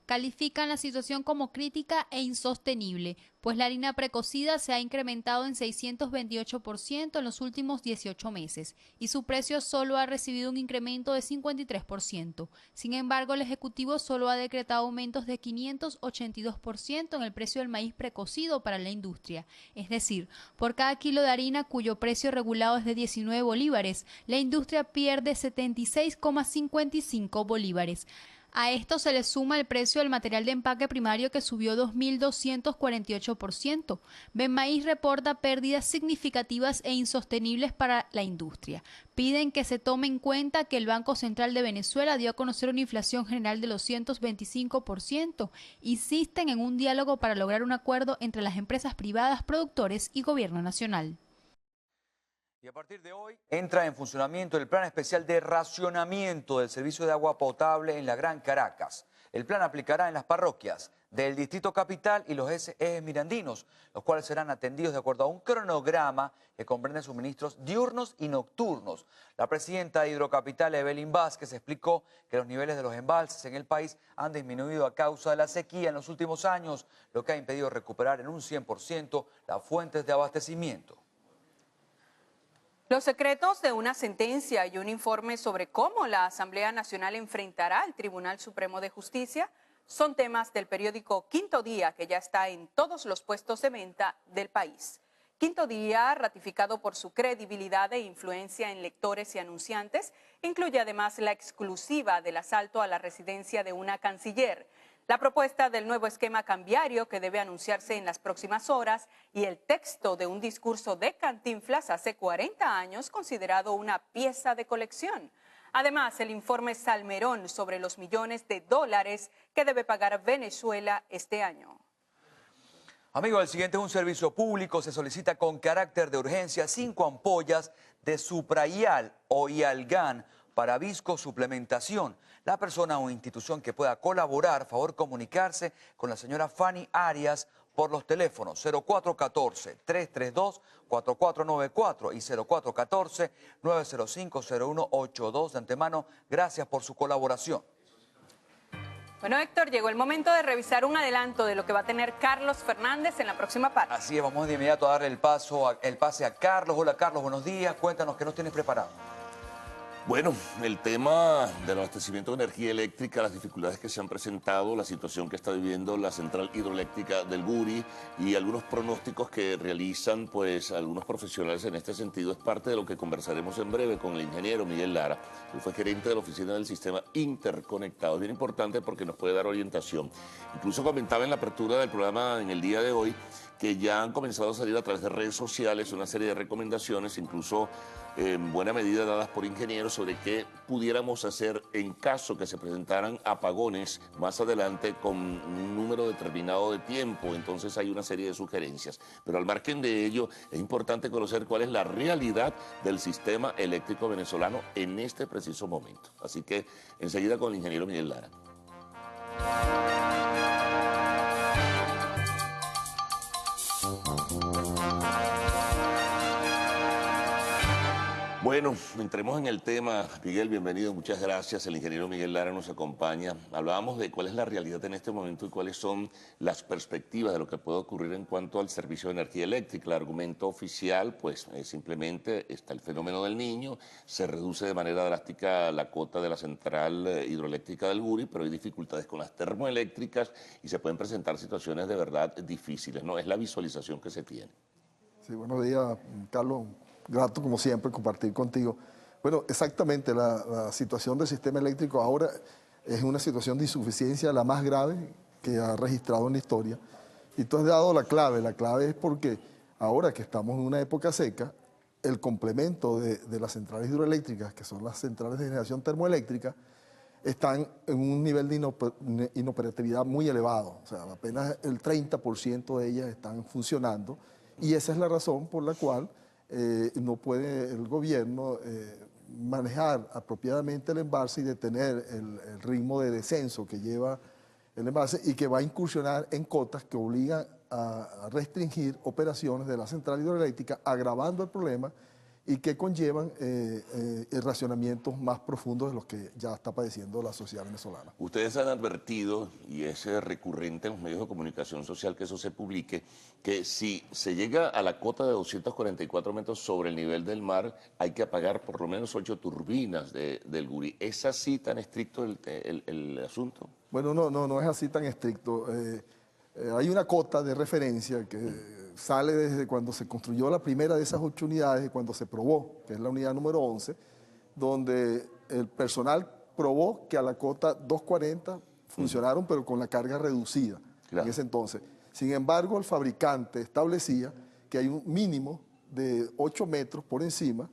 Califican la situación como crítica e insostenible, pues la harina precocida se ha incrementado en 628% en los últimos 18 meses y su precio solo ha recibido un incremento de 53%. Sin embargo, el Ejecutivo solo ha decretado aumentos de 582% en el precio del maíz precocido para la industria. Es decir, por cada kilo de harina cuyo precio regulado es de 19 bolívares, la industria pierde 76,55 bolívares. A esto se le suma el precio del material de empaque primario que subió 2.248%. Benmaíz reporta pérdidas significativas e insostenibles para la industria. Piden que se tome en cuenta que el Banco Central de Venezuela dio a conocer una inflación general de 225%. Insisten en un diálogo para lograr un acuerdo entre las empresas privadas, productores y gobierno nacional. Y a partir de hoy entra en funcionamiento el plan especial de racionamiento del servicio de agua potable en la Gran Caracas. El plan aplicará en las parroquias del Distrito Capital y los ejes mirandinos, los cuales serán atendidos de acuerdo a un cronograma que comprende suministros diurnos y nocturnos. La presidenta de Hidrocapital, Evelyn Vázquez, explicó que los niveles de los embalses en el país han disminuido a causa de la sequía en los últimos años, lo que ha impedido recuperar en un 100% las fuentes de abastecimiento. Los secretos de una sentencia y un informe sobre cómo la Asamblea Nacional enfrentará al Tribunal Supremo de Justicia son temas del periódico Quinto Día, que ya está en todos los puestos de venta del país. Quinto Día, ratificado por su credibilidad e influencia en lectores y anunciantes, incluye además la exclusiva del asalto a la residencia de una canciller, la propuesta del nuevo esquema cambiario que debe anunciarse en las próximas horas y el texto de un discurso de Cantinflas hace 40 años considerado una pieza de colección. Además, el informe Salmerón sobre los millones de dólares que debe pagar Venezuela este año. Amigo, el siguiente es un servicio público. Se solicita con carácter de urgencia 5 ampollas de Suprayal o Ialgan para viscosuplementación. La persona o institución que pueda colaborar, favor comunicarse con la señora Fanny Arias por los teléfonos 0414-332-4494 y 0414-905-0182. De antemano, gracias por su colaboración. Bueno, Héctor, llegó el momento de revisar un adelanto de lo que va a tener Carlos Fernández en la próxima parte. Así es, vamos de inmediato a darle el pase a Carlos. Hola, Carlos, buenos días. Cuéntanos qué nos tienes preparado. Bueno, el tema del abastecimiento de energía eléctrica, las dificultades que se han presentado, la situación que está viviendo la central hidroeléctrica del Guri y algunos pronósticos que realizan pues algunos profesionales en este sentido es parte de lo que conversaremos en breve con el ingeniero Miguel Lara. Él fue gerente de la oficina del sistema interconectado. Es bien importante porque nos puede dar orientación. Incluso comentaba en la apertura del programa en el día de hoy que ya han comenzado a salir a través de redes sociales una serie de recomendaciones, incluso en buena medida dadas por ingenieros, sobre qué pudiéramos hacer en caso que se presentaran apagones más adelante con un número determinado de tiempo. Entonces hay una serie de sugerencias. Pero al margen de ello, es importante conocer cuál es la realidad del sistema eléctrico venezolano en este preciso momento. Así que enseguida con el ingeniero Miguel Lara. Bueno, entremos en el tema. Miguel, bienvenido, muchas gracias. El ingeniero Miguel Lara nos acompaña. Hablábamos de cuál es la realidad en este momento y cuáles son las perspectivas de lo que puede ocurrir en cuanto al servicio de energía eléctrica. El argumento oficial, pues simplemente está el fenómeno del Niño, se reduce de manera drástica la cuota de la central hidroeléctrica del Guri, pero hay dificultades con las termoeléctricas y se pueden presentar situaciones de verdad difíciles, ¿no? Es la visualización que se tiene. Sí, buenos días, Carlos. Grato, como siempre, compartir contigo. Bueno, exactamente, la situación del sistema eléctrico ahora es una situación de insuficiencia la más grave que ha registrado en la historia. Y tú has dado la clave. La clave es porque ahora que estamos en una época seca, el complemento de las centrales hidroeléctricas, que son las centrales de generación termoeléctrica, están en un nivel de inoperatividad muy elevado. O sea, apenas el 30% de ellas están funcionando. Y esa es la razón por la cual no puede el gobierno manejar apropiadamente el embalse y detener el ritmo de descenso que lleva el embalse y que va a incursionar en cotas que obligan a restringir operaciones de la central hidroeléctrica, agravando el problema y que conllevan racionamientos más profundos de los que ya está padeciendo la sociedad venezolana. Ustedes han advertido, y es recurrente en los medios de comunicación social que eso se publique, que si se llega a la cota de 244 metros sobre el nivel del mar, hay que apagar por lo menos 8 turbinas del Guri. ¿Es así tan estricto el asunto? Bueno, no es así tan estricto. Hay una cota de referencia que sale desde cuando se construyó la primera de esas 8 unidades, cuando se probó, que es la unidad número 11, donde el personal probó que a la cota 240 funcionaron, pero con la carga reducida en ese entonces. Sin embargo, el fabricante establecía que hay un mínimo de 8 metros por encima,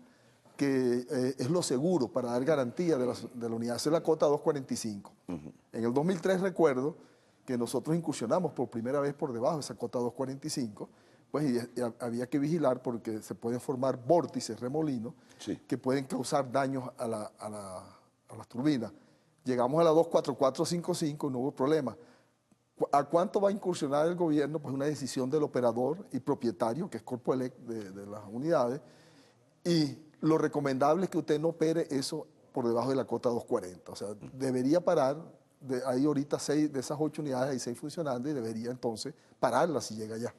que es lo seguro para dar garantía de la unidad. Esa es la cota 245. En el 2003 recuerdo que nosotros incursionamos por primera vez por debajo de esa cota 245, pues y había que vigilar porque se pueden formar vórtices, remolinos, que pueden causar daños a las turbinas. Llegamos a la 24455 y no hubo problema. ¿A cuánto va a incursionar el gobierno? Pues una decisión del operador y propietario, que es Corpoelec de las unidades, y lo recomendable es que usted no opere eso por debajo de la cota 240. O sea, debería parar, hay ahorita 6 de esas 8 unidades, hay 6 funcionando y debería entonces pararlas si llega allá.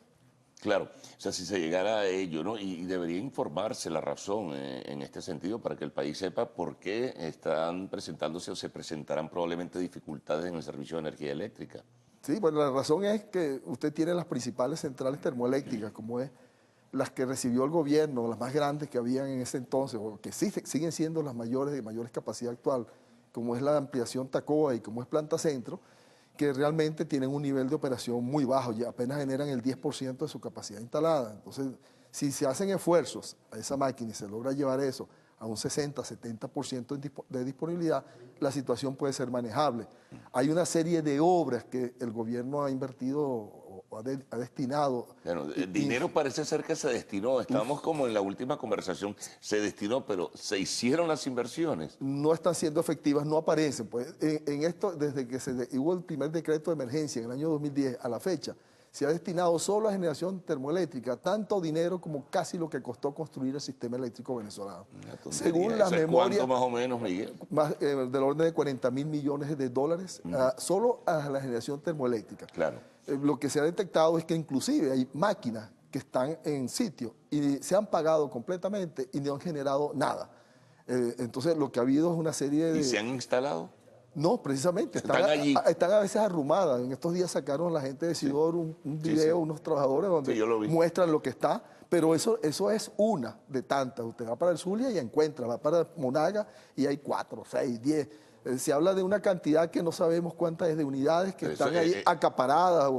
Claro, o sea, si se llegara a ello, ¿no? Y debería informarse la razón en este sentido para que el país sepa por qué están presentándose o se presentarán probablemente dificultades en el servicio de energía eléctrica. Sí, bueno, la razón es que usted tiene las principales centrales termoeléctricas, como es las que recibió el gobierno, las más grandes que habían en ese entonces, o que sí, siguen siendo las mayores de mayores capacidad actual, como es la ampliación Tacoa y como es Planta Centro, que realmente tienen un nivel de operación muy bajo, y apenas generan el 10% de su capacidad instalada. Entonces, si se hacen esfuerzos a esa máquina y se logra llevar eso a un 60-70% de disponibilidad, la situación puede ser manejable. Hay una serie de obras que el gobierno ha invertido o ha destinado. Bueno, el dinero parece ser que se destinó, estamos como en la última conversación, se destinó, pero ¿se hicieron las inversiones? No están siendo efectivas, no aparecen. Pues, en esto, desde que hubo el primer decreto de emergencia en el año 2010 a la fecha, se ha destinado solo a generación termoeléctrica tanto dinero como casi lo que costó construir el sistema eléctrico venezolano. Según la memoria, ¿cuánto más o menos, Miguel? Más, del orden de 40.000 millones de dólares solo a la generación termoeléctrica. Claro. Lo que se ha detectado es que inclusive hay máquinas que están en sitio y se han pagado completamente y no han generado nada. Entonces lo que ha habido es una serie de... ¿Y se han instalado? No, precisamente, están a veces arrumadas. En estos días sacaron la gente de Sidor un video, unos trabajadores donde muestran lo que está, pero eso es una de tantas. Usted va para el Zulia y encuentra, va para Monaga y hay 4, 6, 10. Se habla de una cantidad que no sabemos cuántas es de unidades que están ahí acaparadas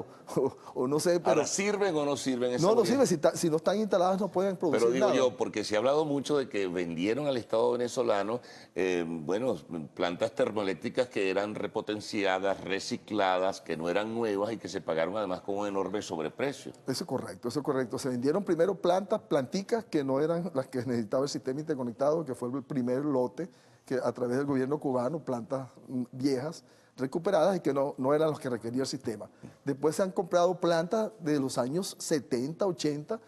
o no sé. Pero, ¿ahora sirven o no sirven? No sirven, si no están instaladas no pueden producir nada. Pero digo nada. yo, porque se ha hablado mucho de que vendieron al Estado venezolano, plantas termoeléctricas que eran repotenciadas, recicladas, que no eran nuevas y que se pagaron además con un enorme sobreprecio. Eso es correcto. Se vendieron primero planticas que no eran las que necesitaba el sistema interconectado, que fue el primer lote, que a través del gobierno cubano, plantas viejas, recuperadas y que no eran los que requería el sistema. Después se han comprado plantas de los años 70, 80,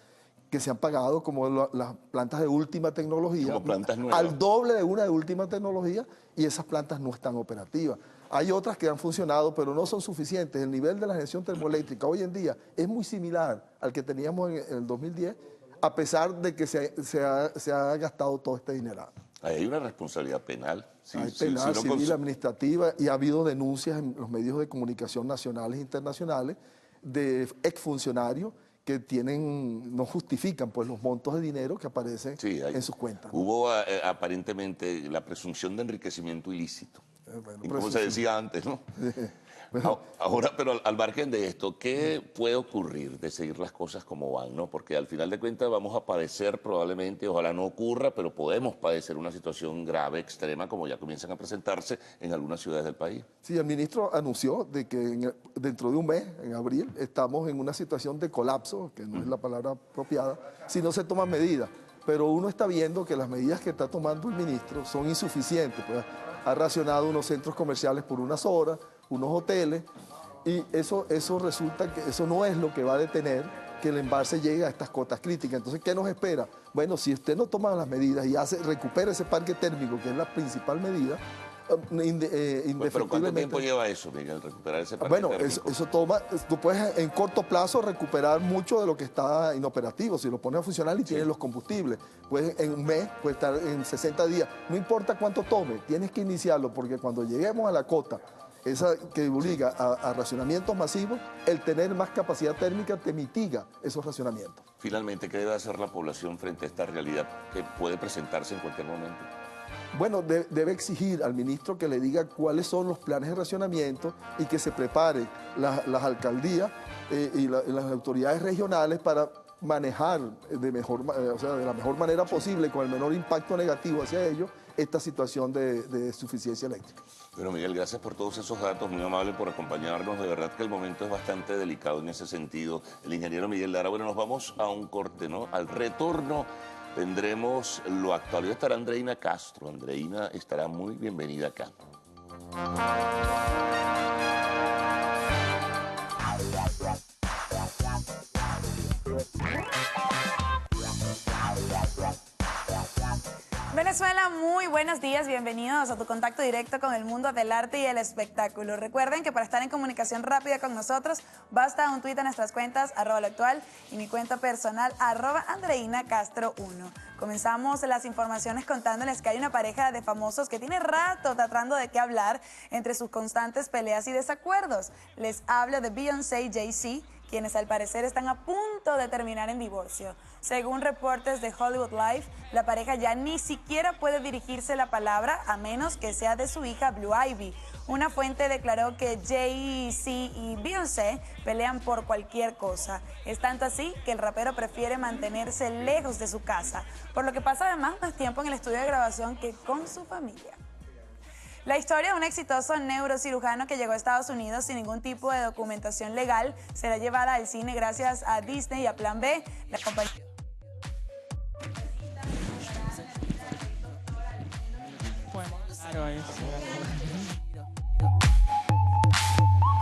que se han pagado como las plantas de última tecnología, como plantas nuevas, al doble de una de última tecnología, y esas plantas no están operativas. Hay otras que han funcionado, pero no son suficientes. El nivel de la generación termoeléctrica hoy en día es muy similar al que teníamos en el 2010, a pesar de que se ha gastado todo este dinero. Hay una responsabilidad penal. Hay penal, civil, administrativa, y ha habido denuncias en los medios de comunicación nacionales e internacionales de exfuncionarios que no justifican pues los montos de dinero que aparecen en sus cuentas. Hubo aparentemente la presunción de enriquecimiento ilícito, como se decía antes, ¿no? Ahora, pero al margen de esto, ¿qué puede ocurrir de seguir las cosas como van, ¿no? Porque al final de cuentas vamos a padecer probablemente, ojalá no ocurra, pero podemos padecer una situación grave, extrema, como ya comienzan a presentarse en algunas ciudades del país. Sí, el ministro anunció de que dentro de un mes, en abril, estamos en una situación de colapso, que no es la palabra apropiada, si no se toman medidas. Pero uno está viendo que las medidas que está tomando el ministro son insuficientes. Pues ha racionado unos centros comerciales por unas horas, unos hoteles, y eso resulta que eso no es lo que va a detener que el embalse llegue a estas cotas críticas. Entonces, ¿qué nos espera? Bueno, si usted no toma las medidas y recupera ese parque térmico, que es la principal medida, ¿Pero cuánto tiempo lleva eso, Miguel, recuperar ese parque térmico? Eso toma, tú puedes en corto plazo recuperar mucho de lo que está inoperativo, si lo pones a funcionar y tienes los combustibles. Puedes en un mes, puede estar en 60 días, no importa cuánto tome, tienes que iniciarlo, porque cuando lleguemos a la cota, esa que obliga a racionamientos masivos, el tener más capacidad térmica te mitiga esos racionamientos. Finalmente, ¿qué debe hacer la población frente a esta realidad que puede presentarse en cualquier momento? Bueno, debe exigir al ministro que le diga cuáles son los planes de racionamiento y que se preparen las alcaldías y las autoridades regionales para manejar de la mejor manera posible, con el menor impacto negativo hacia ellos, esta situación de suficiencia eléctrica. Bueno, Miguel, gracias por todos esos datos, muy amable por acompañarnos. De verdad que el momento es bastante delicado en ese sentido. El ingeniero Miguel Lara. Bueno, nos vamos a un corte, ¿no? Al retorno tendremos lo actual. Hoy estará Andreina Castro. Andreina estará muy bienvenida acá. Venezuela Venezuela, muy buenos días, bienvenidos a tu contacto directo con el mundo del arte y el espectáculo. Recuerden que para estar en comunicación rápida con nosotros, basta un tuit a nuestras cuentas, @loactual, y mi cuenta personal, @AndreinaCastro1. Comenzamos las informaciones contándoles que hay una pareja de famosos que tiene rato tratando de qué hablar entre sus constantes peleas y desacuerdos. Les hablo de Beyoncé y Jay-Z, quienes al parecer están a punto de terminar en divorcio. Según reportes de Hollywood Life, la pareja ya ni siquiera puede dirigirse la palabra a menos que sea de su hija Blue Ivy. Una fuente declaró que Jay-Z y Beyoncé pelean por cualquier cosa. Es tanto así que el rapero prefiere mantenerse lejos de su casa, por lo que pasa además más tiempo en el estudio de grabación que con su familia. La historia de un exitoso neurocirujano que llegó a Estados Unidos sin ningún tipo de documentación legal será llevada al cine gracias a Disney y a Plan B. La compañía...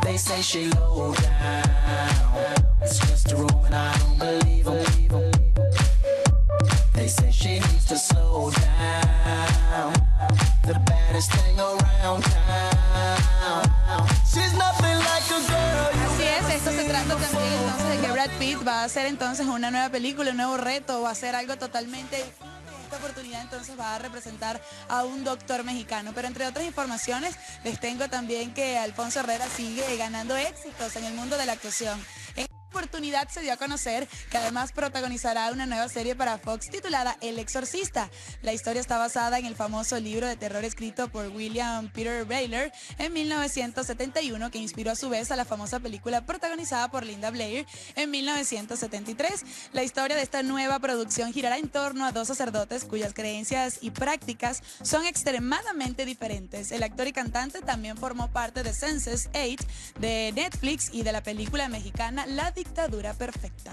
They say she low down. It's just a rumor, I don't believe 'em. They say she needs to slow down. The baddest thing around town. She's nothing like a girl. Así es, esto se trata también entonces de que Brad Pitt va a hacer entonces una nueva película, un nuevo reto, va a hacer algo totalmente distinto. Esta oportunidad entonces va a representar a un doctor mexicano, pero entre otras informaciones les tengo también que Alfonso Herrera sigue ganando éxitos en el mundo de la actuación. En esta oportunidad se dio a conocer que además protagonizará una nueva serie para Fox titulada El Exorcista. La historia está basada en el famoso libro de terror escrito por William Peter Blatty en 1971, que inspiró a su vez a la famosa película protagonizada por Linda Blair en 1973. La historia de esta nueva producción girará en torno a dos sacerdotes cuyas creencias y prácticas son extremadamente diferentes. El actor y cantante también formó parte de Sense8 de Netflix y de la película mexicana La Dictadura Perfecta.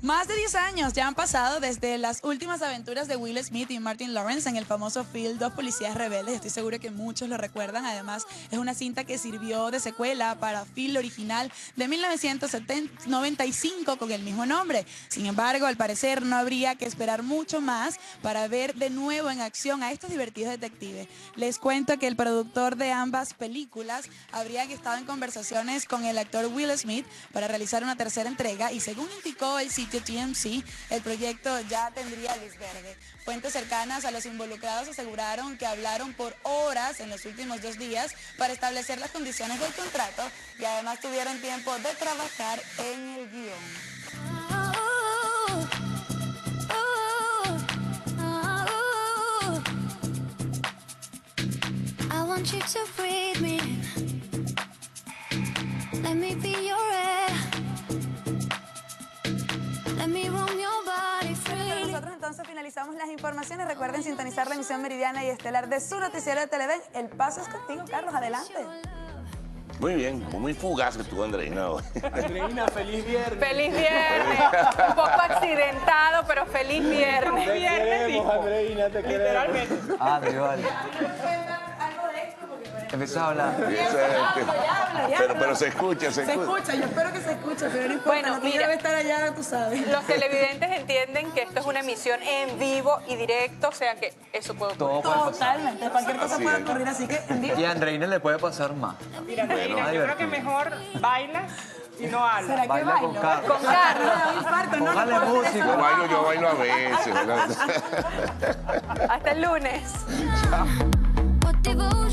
Más de 10 años ya han pasado desde las últimas aventuras de Will Smith y Martin Lawrence en el famoso film Dos Policías Rebeldes. Estoy seguro que muchos lo recuerdan. Además, es una cinta que sirvió de secuela para film original de 1995 con el mismo nombre. Sin embargo, al parecer no habría que esperar mucho más para ver de nuevo en acción a estos divertidos detectives. Les cuento que el productor de ambas películas habría estado en conversaciones con el actor Will Smith para realizar una tercera entrega y según indicó el sitio TMZ, el proyecto ya tendría luz verde. Fuentes cercanas a los involucrados aseguraron que hablaron por horas en los últimos 2 días para establecer las condiciones del contrato y además tuvieron tiempo de trabajar en el guión. I want you to breathe me. Let me be your air. Let me roam your body free. Nosotros entonces finalizamos las informaciones. Recuerden sintonizar la emisión meridiana y estelar de su noticiero de Televen. El paso es contigo, Carlos. Adelante. Muy bien, muy fugaz que tú, Andreina. Andreina, feliz viernes. Feliz viernes. Un poco accidentado, pero feliz viernes. Te queremos, Andreina, te queremos. Vale. Empezó a hablar. Pero se escucha. Se escucha, yo espero que se escuche, pero no importa. Bueno, mira, debe estar allá, tú sabes. Los televidentes entienden que esto es una emisión en vivo y directo, o sea que eso puede ocurrir. Totalmente, cualquier cosa Así puede es. ocurrir, así que en vivo. Y a Andreina le puede pasar más. Mira, Andreina, yo creo que mejor bailas y no hablas. ¿Será que Baila bailo? con Carlos. Con Carlos. Un infarto, no, Póngale puedo hacer música. eso. Yo bailo a veces. Hasta el lunes. What devotion.